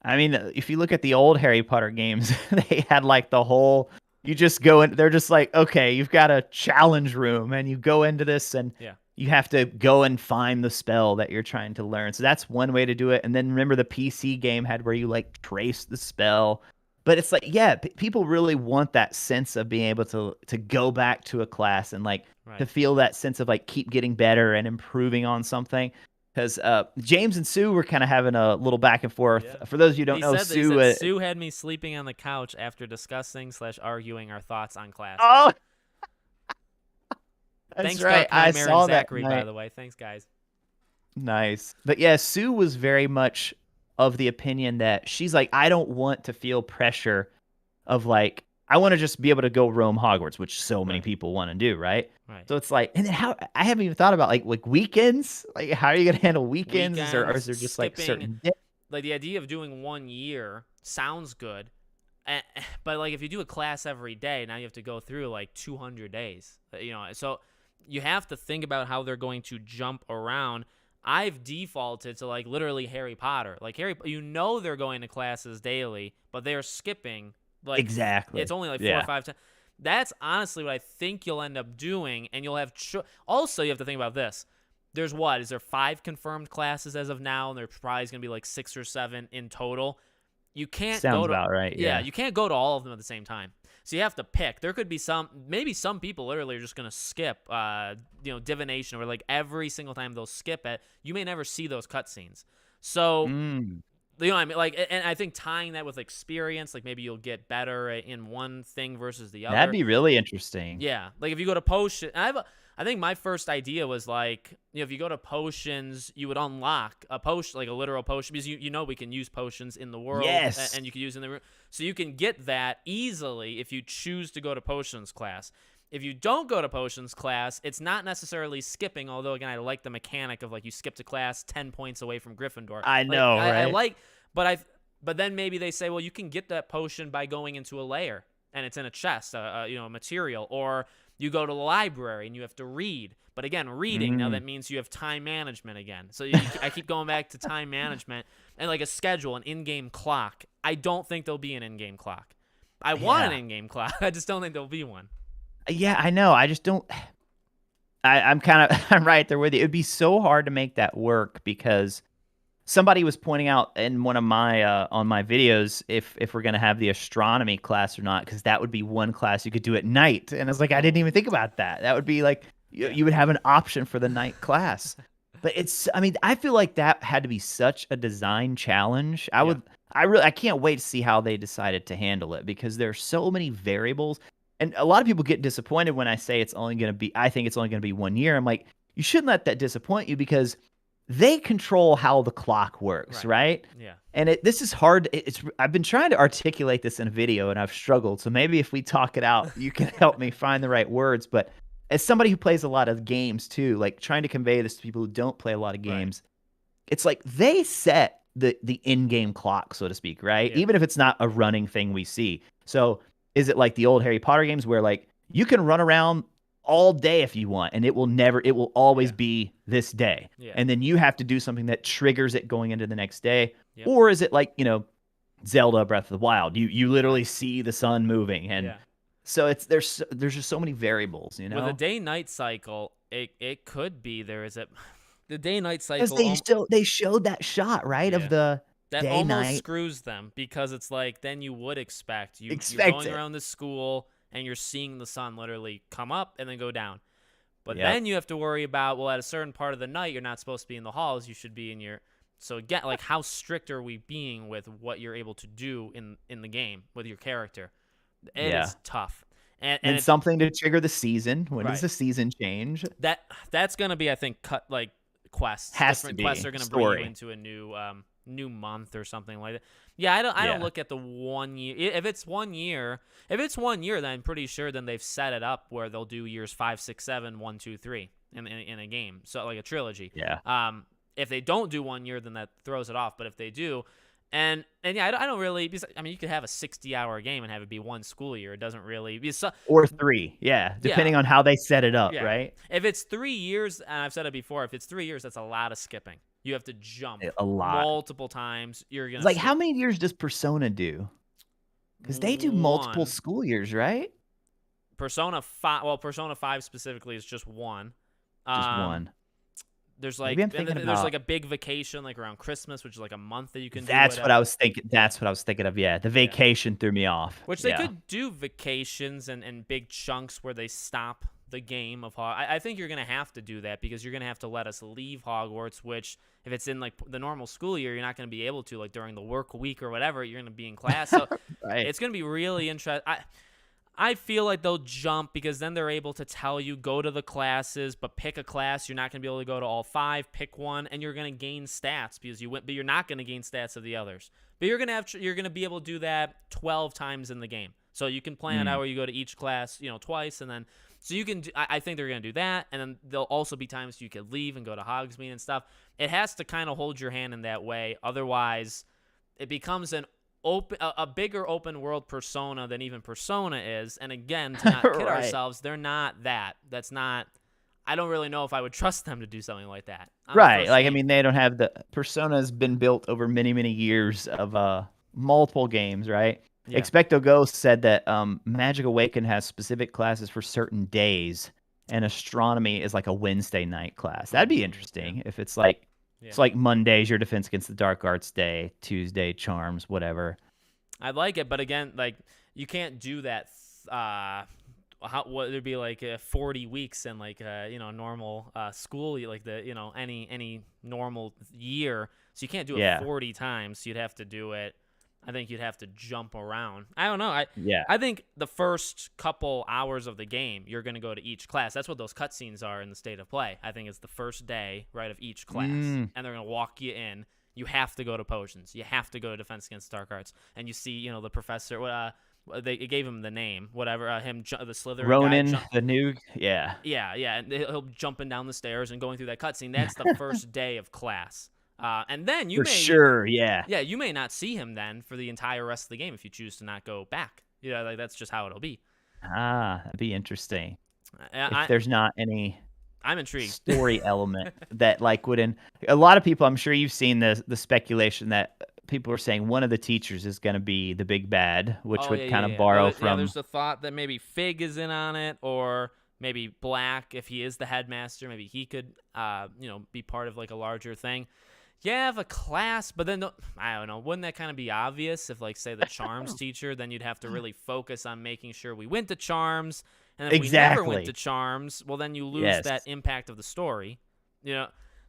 I mean, if you look at the old Harry Potter games, they had like the whole. You just go in. They're just like, okay, you've got a challenge room, and you go into this, and you have to go and find the spell that you're trying to learn. So that's one way to do it. And then remember the PC game had where you like trace the spell. But it's like, yeah, people really want that sense of being able to go back to a class and like to Right. feel that sense of like keep getting better and improving on something. Because James and Sue were kind of having a little back and forth. Yeah. For those of you who don't He know, said that he Sue. said Sue had me sleeping on the couch after discussing / arguing our thoughts on classes. Oh, that's Thanks, right. Dark I Nightmare and saw that Zachary, by the way. Thanks, guys. Nice. But yeah, Sue was very much of the opinion that she's like, I don't want to feel pressure of like, I want to just be able to go roam Hogwarts, which so many Right. people want to do, right? Right. So it's like, and then how I haven't even thought about like weekends. Like, how are you gonna handle weekends? Or is there just like certain days? Like the idea of doing 1 year sounds good, but like if you do a class every day, now you have to go through like 200 days. So you have to think about how they're going to jump around. I've defaulted to like literally Harry Potter. Like they're going to classes daily, but they're skipping like Exactly. it's only like 4 Yeah. or 5 times. That's honestly what I think you'll end up doing, and you'll have also you have to think about this. There's is there 5 confirmed classes as of now, and there's probably going to be like 6 or 7 in total. You can't Sounds go to about right. Yeah. you can't go to all of them at the same time. So you have to pick. There could be maybe some people literally are just going to skip divination, where like every single time they'll skip it, you may never see those cutscenes. So you know what I mean? Like, and I think tying that with experience, like maybe you'll get better in one thing versus the other. That'd be really interesting. Yeah, like if you go to potion, I think my first idea was like, if you go to potions, you would unlock a potion, like a literal potion, because we can use potions in the world, Yes. and you can use in the room, so you can get that easily if you choose to go to potions class. If you don't go to potions class, it's not necessarily skipping, although again I like the mechanic of like you skip to class 10 points away from Gryffindor. I know, I right? like, but then maybe they say, well, you can get that potion by going into a lair and it's in a chest, a material, or you go to the library and you have to read. But again, reading now that means you have time management again. So I keep going back to time management and like a schedule, an in-game clock. I don't think there'll be an in-game clock. I want an in-game clock. I just don't think there'll be one. Yeah, I know. I just don't. I'm I'm right there with you. It'd be so hard to make that work because somebody was pointing out in one of my on my videos if we're gonna have the astronomy class or not, because that would be one class you could do at night. And I was like, I didn't even think about that. That would be like you would have an option for the night class. But I feel like that had to be such a design challenge. I can't wait to see how they decided to handle it, because there's so many variables. And a lot of people get disappointed when I say I think it's only going to be 1 year. I'm like, you shouldn't let that disappoint you, because they control how the clock works, right? Yeah. And this is hard. I've been trying to articulate this in a video and I've struggled. So maybe if we talk it out, you can help me find the right words. But as somebody who plays a lot of games too, like trying to convey this to people who don't play a lot of games, it's like they set the in-game clock, so to speak, right? Yeah. Even if it's not a running thing we see. So is it like the old Harry Potter games where like you can run around all day if you want, and it will always be this day. Yeah. And then you have to do something that triggers it going into the next day. Yep. Or is it like, Zelda Breath of the Wild? You literally see the sun moving, and so there's just so many variables, With a day-night cycle, it could be the day-night cycle. Because they showed that shot, right, of the that day almost night. screws them, because it's like then you would expect you're going around the school and you're seeing the sun literally come up and then go down. But then you have to worry about, well, at a certain part of the night, you're not supposed to be in the halls. You should be in your. So again, like, how strict are we being with what you're able to do in the game with your character? It is tough. And something to trigger the season. When does the season change? That's gonna be, I think, quests. Different quests are gonna bring you into a new month or something like that. Yeah, I don't look at the 1 year. If it's 1 year, then I'm pretty sure then they've set it up where they'll do years 5, 6, 7, 1, 2, 3 in a game. So like a trilogy. Yeah. If they don't do 1 year, then that throws it off. But if they do, and yeah, I don't really. I mean, you could have a 60-hour game and have it be one school year. It doesn't really be or 3. Yeah, depending on how they set it up, right? If it's 3 years, and I've said it before, if it's 3 years, that's a lot of skipping. You have to jump a lot, multiple times. You're gonna like, how many years does Persona do? Because they do multiple school years, right? Persona 5. Well, Persona 5 specifically is just 1. Just Um, one. there's Maybe like I'm thinking there's like about. a big vacation like around Christmas, which is like a month that you can do That's what whatever. I was thinking. That's what I was thinking of. Yeah, the Yeah. vacation threw me off. Which they Yeah. could do vacations and big chunks where they stop the game of Hogwarts. I think you're going to have to do that because you're going to have to let us leave Hogwarts, which if it's in like the normal school year, you're not going to be able to, like during the work week or whatever, you're going to be in class. So Right. it's going to be really interesting. I feel like they'll jump because then they're able to tell you go to the classes, but pick a class. You're not going to be able to go to all 5. Pick one, and you're going to gain stats because you went, but you're not going to gain stats of the others. But you're going to be able to do that 12 times in the game. So you can plan out where you go to each class, twice, and then so you can. I think they're going to do that, and then there'll also be times you could leave and go to Hogsmeade and stuff. It has to kind of hold your hand in that way, otherwise, it becomes a bigger open world Persona than even Persona is. And again, to not kid Right. ourselves, they're not that. That's not. I don't really know if I would trust them to do something like that. Right. Like, I mean, they don't have Persona's been built over many, many years of multiple games, right? Yeah. Expecto Ghost said that Magic Awaken has specific classes for certain days, and Astronomy is like a Wednesday night class. That'd be interesting if it's like it's like Monday's your Defense Against the Dark Arts day, Tuesday Charms, whatever. I'd like it, but again, like you can't do that. What there'd be like 40 weeks in like normal school, like any normal year. So you can't do it 40 times. You'd have to do it. I think you'd have to jump around. I don't know. I think the first couple hours of the game, you're going to go to each class. That's what those cutscenes are in the State of Play. I think it's the first day, right, of each class. And they're going to walk you in. You have to go to Potions. You have to go to Defense Against Dark Arts. And you see, the professor, they gave him the name, whatever, the Slytherin Ronan, guy. the new, Yeah, and he'll jumping down the stairs and going through that cutscene. That's the first day of class. And then you you may not see him then for the entire rest of the game if you choose to not go back. Like that's just how it'll be. That'd be interesting. If there's not any, I'm intrigued, story element that like wouldn't. A lot of people, I'm sure you've seen the speculation that people are saying one of the teachers is going to be the big bad, which would kind of borrow from. Yeah, there's the thought that maybe Fig is in on it, or maybe Black, if he is the headmaster, maybe he could, be part of like a larger thing. Yeah, have a class, but then I don't know. Wouldn't that kind of be obvious if, like, say, the Charms teacher? Then you'd have to really focus on making sure we went to Charms, and if we never went to Charms, well, then you lose that impact of the story.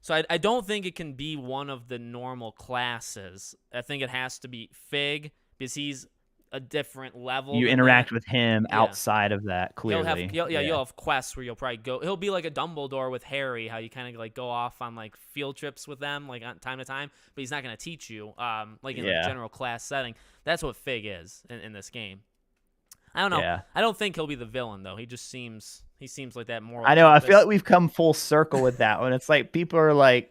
So I don't think it can be one of the normal classes. I think it has to be Fig because he's a different level. You interact with him outside of that, clearly. You'll have quests where you'll probably go. He'll be like a Dumbledore with Harry, how you kind of like go off on like field trips with them, like on time to time. But he's not going to teach you, like in a general class setting. That's what Fig is in this game. I don't know. Yeah. I don't think he'll be the villain though. He seems like that moral. I know. I feel like we've come full circle with that one. It's like people are like,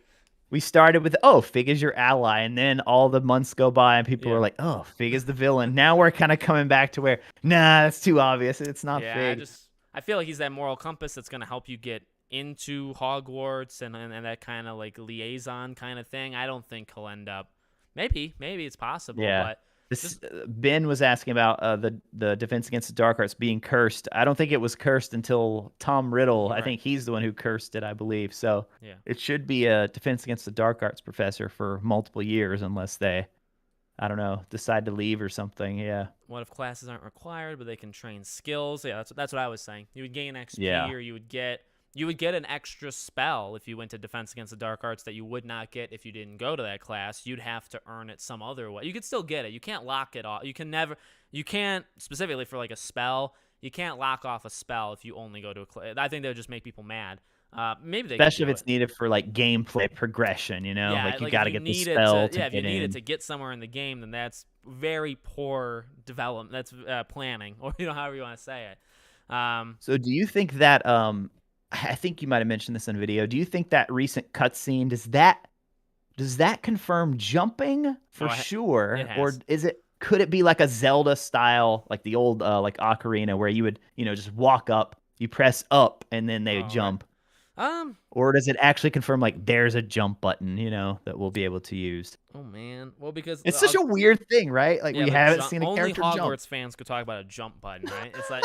we started with, Fig is your ally, and then all the months go by, and people are like, Fig is the villain. Now we're kind of coming back to where, nah, that's too obvious. It's not Fig. I feel like he's that moral compass that's going to help you get into Hogwarts and that kind of like liaison kind of thing. I don't think he'll end up. Maybe it's possible, but. Ben was asking about the Defense Against the Dark Arts being cursed. I don't think it was cursed until Tom Riddle. Right. I think he's the one who cursed it, I believe. So it should be a Defense Against the Dark Arts professor for multiple years unless they, I don't know, decide to leave or something. Yeah. What if classes aren't required, but they can train skills? Yeah, that's what I was saying. You would gain XP or you would get an extra spell if you went to Defense Against the Dark Arts that you would not get if you didn't go to that class. You'd have to earn it some other way. You could still get it. You can't lock it off. You can't, specifically for like a spell, you can't lock off a spell if you only go to a class. I think that would just make people mad. Maybe they especially if it's needed for like gameplay progression, like you got to get the spell to if you need it to get somewhere in the game, then that's very poor development. That's planning, or however you want to say it. So do you think that I think you might have mentioned this in video. Do you think that recent cutscene does that confirm jumping for sure, or could it be like a Zelda style, like the old like Ocarina, where you would just walk up, you press up, and then they would jump? Or does it actually confirm like there's a jump button, that we'll be able to use? Oh man, well because it's such a weird thing, right? Like we haven't seen a character jump. Only Hogwarts jump. fans could talk about a jump button, right? It's like,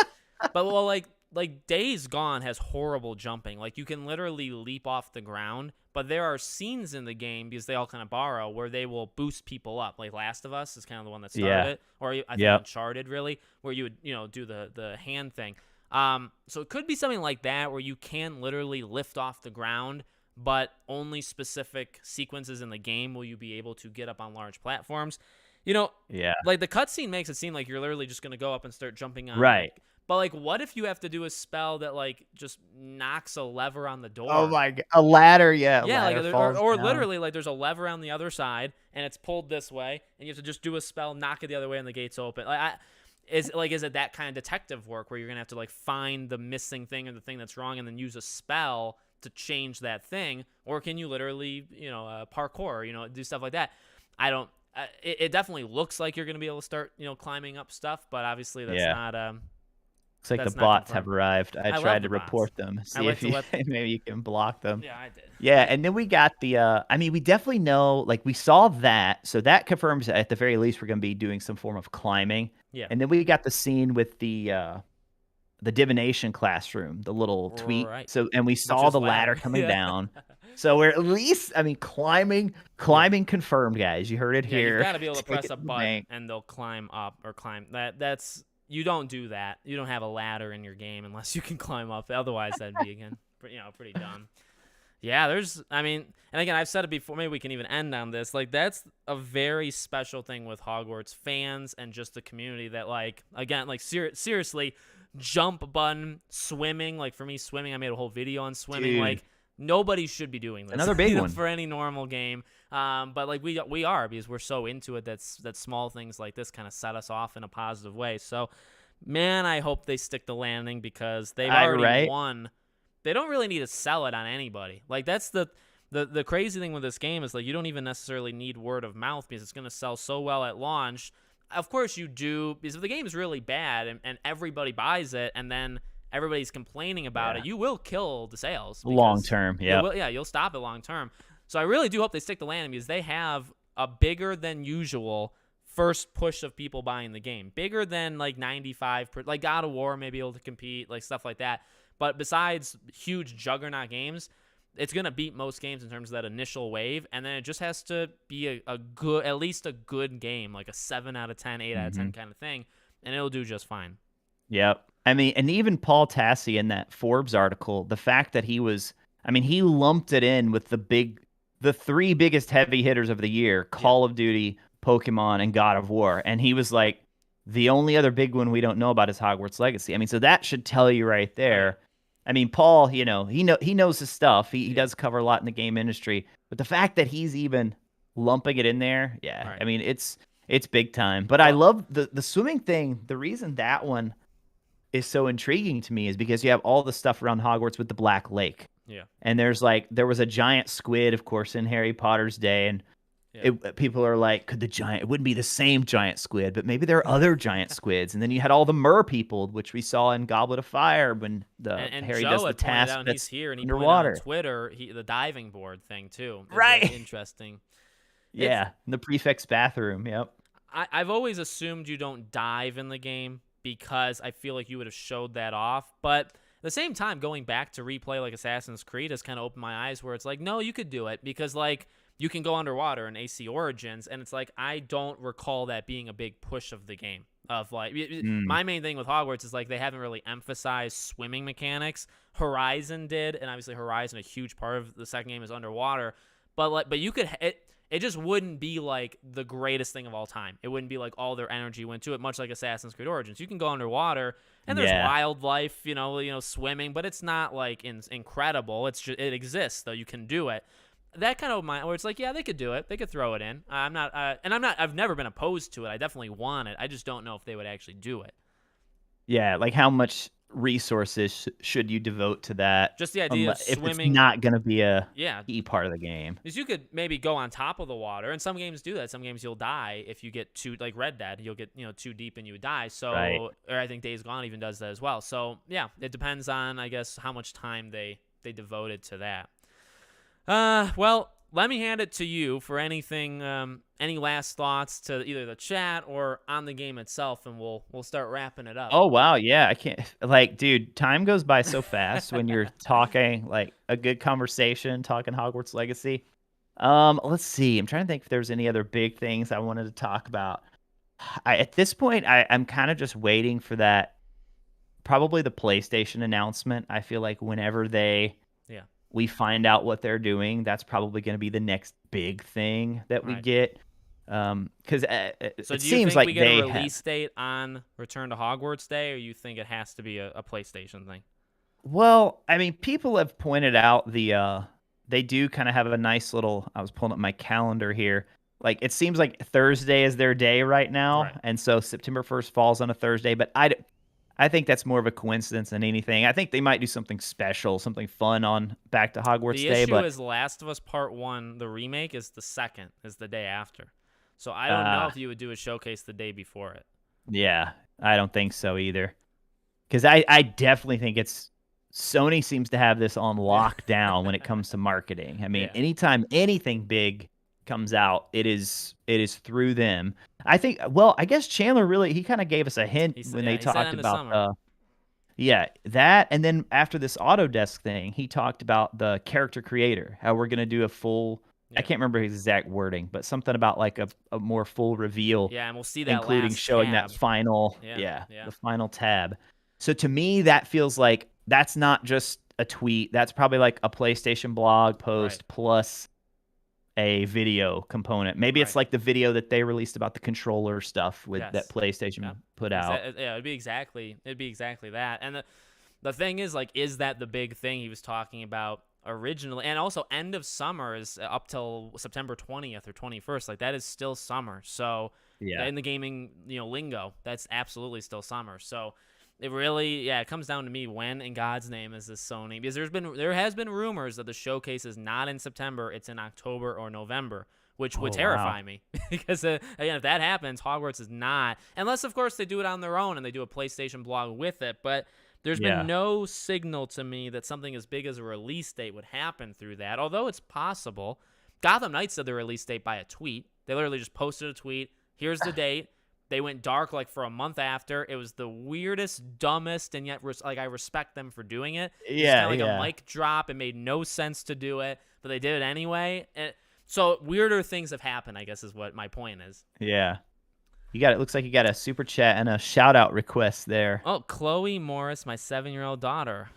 but like like Days Gone has horrible jumping. Like you can literally leap off the ground, but there are scenes in the game because they all kind of borrow where they will boost people up. Like Last of Us is kind of the one that started it, or I think Yep. Uncharted really, where you would do the hand thing. So it could be something like that where you can literally lift off the ground, but only specific sequences in the game will you be able to get up on large platforms. Yeah. Like the cutscene makes it seem like you're literally just gonna go up and start jumping on. Right. But like, what if you have to do a spell that like just knocks a lever on the door? Oh my god, a ladder, yeah, Yeah, like ladder falls or down. literally like there's a lever on the other side and it's pulled this way, and you have to just do a spell, knock it the other way, and the gates open. Is it that kind of detective work where you're gonna have to like find the missing thing or the thing that's wrong, and then use a spell to change that thing, or can you literally parkour, do stuff like that? I don't. It definitely looks like you're gonna be able to start climbing up stuff, but obviously that's not. Looks like that's the not bots confirmed. have arrived. I love tried the to report bots. them, I see like if to you let- maybe you can block them. Yeah, I did. Yeah, and then we got the I mean, we definitely know, like we saw that, so that confirms that at the very least we're going to be doing some form of climbing. Yeah. And then we got the scene with the divination classroom, the little tweet. Right. So and we saw is the ladder ladder. coming Yeah. down. So we're at least, I mean, climbing confirmed, guys. You heard it Yeah, here. you've got to be able to Take press it a to the button bank. and they'll climb up or climb. That's you don't do that. You don't have a ladder in your game unless you can climb up. Otherwise, that'd be pretty dumb. Yeah, and again, I've said it before. Maybe we can even end on this. Like, that's a very special thing with Hogwarts fans and just the community that, like, again, like seriously, jump button, swimming. Like for me, swimming, I made a whole video on swimming. Dude. Like, nobody should be doing this. Another big one for any normal game. But like we are, because we're so into it. That small things like this kind of set us off in a positive way. So, man, I hope they stick the landing because they've already won. They don't really need to sell it on anybody. Like that's the crazy thing with this game is like you don't even necessarily need word of mouth because it's going to sell so well at launch. Of course you do, because if the game is really bad and everybody buys it and then everybody's complaining about it, you will kill the sales. Long term, yeah. You'll stop it long term. So I really do hope they stick the landing because they have a bigger than usual first push of people buying the game. Bigger than like 95%, like God of War may be able to compete, like stuff like that. But besides huge juggernaut games, it's going to beat most games in terms of that initial wave. And then it just has to be a good, at least a good game, like a 7 out of 10, 8 out of 10 kind of thing. And it'll do just fine. Yep. I mean, and even Paul Tassi in that Forbes article, the fact that he lumped it in with the 3 biggest heavy hitters of the year, Call of Duty, Pokemon, and God of War. And he was like, the only other big one we don't know about is Hogwarts Legacy. I mean, so that should tell you right there. I mean, Paul, he knows his stuff. He does cover a lot in the game industry. But the fact that he's even lumping it in there, I mean, it's big time. But I love the swimming thing. The reason that one is so intriguing to me is because you have all the stuff around Hogwarts with the Black Lake. Yeah. And there was a giant squid, of course, in Harry Potter's day, and people are like, it wouldn't be the same giant squid, but maybe there are other giant squids. And then you had all the mer people, which we saw in Goblet of Fire when Harry Joe does the had task out, and that's he's here, and he underwater. pointed out on Twitter the diving board thing too. Right. Interesting. Yeah, in the prefect's bathroom. Yep. I've always assumed you don't dive in the game because I feel like you would have showed that off. But at the same time, going back to replay like Assassin's Creed has kind of opened my eyes where it's like, no, you could do it because like you can go underwater in AC Origins, and it's like I don't recall that being a big push of the game. Of like my main thing with Hogwarts is like they haven't really emphasized swimming mechanics. Horizon did, and obviously Horizon, a huge part of the second game is underwater. But you could it just wouldn't be like the greatest thing of all time. It wouldn't be like all their energy went to it, much like Assassin's Creed Origins. You can go underwater, and there's wildlife, swimming, but it's not like incredible. It's just, it exists, though. You can do it. That kind of mind where it's like, yeah, they could do it. They could throw it in. I've never been opposed to it. I definitely want it. I just don't know if they would actually do it. Yeah, like how much resources should you devote to that? Just the idea of if swimming. it's not going to be a key part of the game. Because you could maybe go on top of the water, and some games do that. Some games you'll die if you get too, like Red Dead, you'll get too deep and you would die. So, or I think Days Gone even does that as well. So yeah, it depends on I guess how much time they devoted to that. Well, let me hand it to you for anything, any last thoughts to either the chat or on the game itself, and we'll start wrapping it up. Oh, wow, yeah, I can't like, dude, time goes by so fast when you're talking, like, a good conversation, talking Hogwarts Legacy. Let's see, I'm trying to think if there's any other big things I wanted to talk about. At this point, I'm kinda just waiting for that probably the PlayStation announcement. I feel like whenever Yeah. we find out what they're doing, that's probably gonna be the next big thing that we Right. get. 'Cause, So it do you seems think like we get a they release date on Return to Hogwarts Day, or you think it has to be a PlayStation thing? Well, I mean, people have pointed out they do kinda have a nice little I was pulling up my calendar here. Like, it seems like Thursday is their day right now, Right. and so September 1st falls on a Thursday, but I think that's more of a coincidence than anything. I think they might do something special, something fun on Back to Hogwarts The Day, issue but, is Last of Us Part 1, the remake, is the 2nd, is the day after. So I don't know uh, if you would do a showcase the day before it. yeah, I don't think so either. 'Cause I definitely think it's Sony seems to have this on Yeah. lockdown when it comes to marketing. I mean, Yeah. anytime anything big comes out, it is through them. I think well, I guess Chandler really he kinda gave us a hint when they He said talked end of about summer. the yeah, that and then after this Autodesk thing, he talked about the character creator, how we're gonna do a full I Yeah. can't remember his exact wording, but something about like a more full reveal, Yeah, and we'll see that including last showing that tab. final Yeah. yeah, Yeah. the final tab. So to me, that feels like that's not just a tweet, that's probably like a PlayStation blog Right. post plus a video component. Maybe it's Right. like the video that they released about the controller stuff with that Yes. Yeah. PlayStation put out. Yeah, it'd be exactly that. And the thing is, like, is that the big thing he was talking about originally? And also, end of summer is up till September 20th or 21st. Like, that is still summer. So Yeah. in the gaming, lingo, that's absolutely still summer. So it really, yeah, it comes down to me, when in God's name is this Sony? Because there has been rumors that the showcase is not in September, it's in October or November, which would Oh, wow. terrify me. Because again, if that happens, Hogwarts is not, unless of course they do it on their own and they do a PlayStation blog with it. But there's been Yeah. no signal to me that something as big as a release date would happen through that. Although it's possible. Gotham Knights said the release date by a tweet. They literally just posted a tweet. Here's the date. They went dark like for a month after. It was the weirdest, dumbest, and yet like I respect them for doing it. It's kind Yeah, of like a yeah. mic drop. It made no sense to do it, but they did it anyway. So weirder things have happened, I guess, is what my point is. Yeah. It looks like you got a super chat and a shout out request there. Oh, Chloe Morris, my 7-year-old daughter.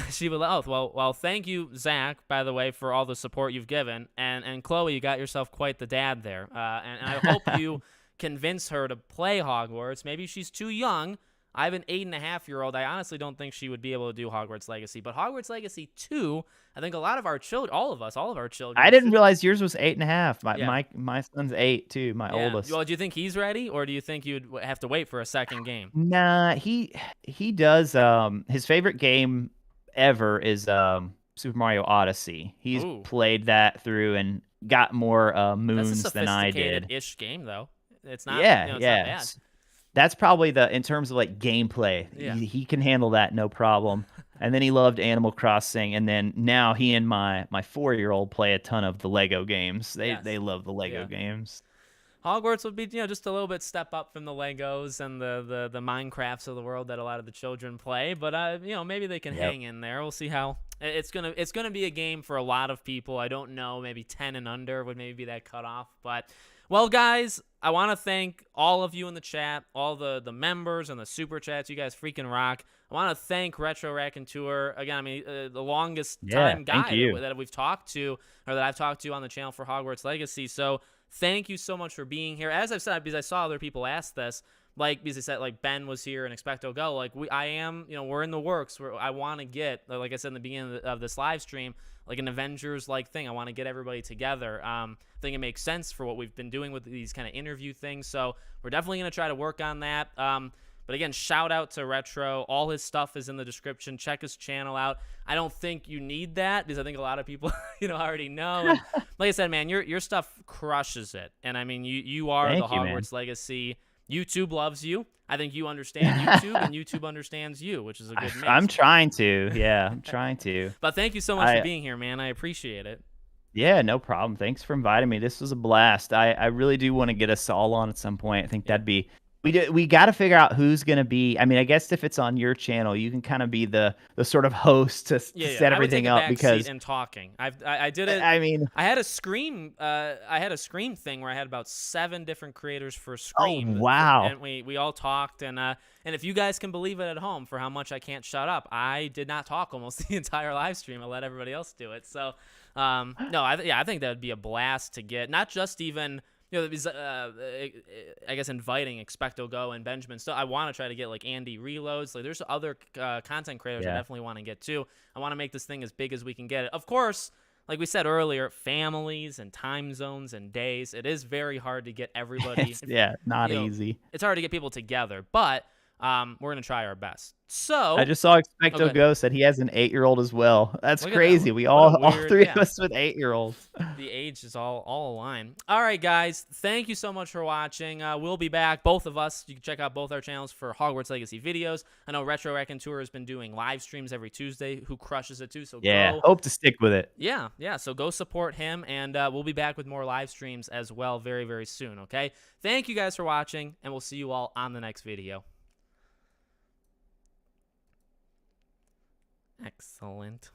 She would. Oh, well. Thank you, Zach, by the way, for all the support you've given. And Chloe, you got yourself quite the dad there. And I hope you convince her to play Hogwarts. Maybe she's too young. I have an 8.5-year-old. I honestly don't think she would be able to do Hogwarts Legacy. But Hogwarts Legacy 2, I think a lot of our children, all of our children. I didn't realize yours was 8.5. My Yeah. my son's 8 too, my Yeah. oldest. Well, do you think he's ready, or do you think you'd have to wait for a second game? Nah, he does his favorite game ever is Super Mario Odyssey. He's Ooh. played that through and got more That's a moons than I did. sophisticated-ish game, though. It's not. Yeah, It's yeah. not bad. That's probably in terms of like gameplay. Yeah. He can handle that no problem. And then he loved Animal Crossing, and then now he and my 4-year-old play a ton of the Lego games. Yes. They love the Lego Yeah. games. Hogwarts would be, just a little bit step up from the Legos and the Minecrafts of the world that a lot of the children play. But maybe they can Yep. hang in there. We'll see how it's gonna be a game for a lot of people. I don't know, maybe 10 and under would maybe be that cutoff. But well, guys, I want to thank all of you in the chat, all the members and the super chats. You guys freaking rock. I want to thank RetroRaconteur again. I mean, the longest time thank guy you. that we've talked to, or that I've talked to on the channel for Hogwarts Legacy. So thank you so much for being here. As I've said, because I saw other people ask this, because I said, Ben was here and Expecto Go. We're in the works. I want to get, like I said in the beginning of this live stream, like an Avengers-like thing. I want to get everybody together. I think it makes sense for what we've been doing with these kind of interview things. So we're definitely going to try to work on that. But again, shout out to Retro. All his stuff is in the description. Check his channel out. I don't think you need that, because I think a lot of people, already know. And like I said, man, your stuff crushes it. And I mean, you are Thank the you, man. Hogwarts Legacy. YouTube loves you. I think you understand YouTube, and YouTube understands you, which is a good mix. I'm trying to. Yeah, I'm trying to. But thank you so much for being here, man. I appreciate it. Yeah, no problem. Thanks for inviting me. This was a blast. I really do want to get us all on at some point. I think Yeah. that'd be we got to figure out who's going to be. I mean, I guess if it's on your channel, you can kind of be the sort of host to Yeah, yeah. set I would take everything a up back seat because and talking. I did it. I mean, I had a Scream. I had a Scream thing where I had about 7 different creators for oh Scream, wow. and we all talked. And if you guys can believe it at home, for how much I can't shut up, I did not talk almost the entire live stream. I let everybody else do it. So, no, I think that would be a blast to get. Not just even these, I guess inviting Expecto Go and Benjamin. So I want to try to get like Andy Reloads. Like there's other content creators I Yeah. definitely want to get too. I want to make this thing as big as we can get it. Of course, like we said earlier, families and time zones and days. It is very hard to get everybody. It's yeah, not You know, easy. it's hard to get people together, but we're gonna try our best. I So, just saw oh, go Expecto ahead. Go said he has an 8-year-old as well. That's Look at that. crazy. We What a all weird, three of yeah. us with 8-year-olds. The age is all aligned. All right, guys. Thank you so much for watching. We'll be back, both of us. You can check out both our channels for Hogwarts Legacy videos. I know RetroRaconteur has been doing live streams every Tuesday. Who crushes it too? So Yeah, go. hope to stick with it. Yeah. So go support him, and we'll be back with more live streams as well very, very soon. Okay. Thank you guys for watching, and we'll see you all on the next video. Excellent.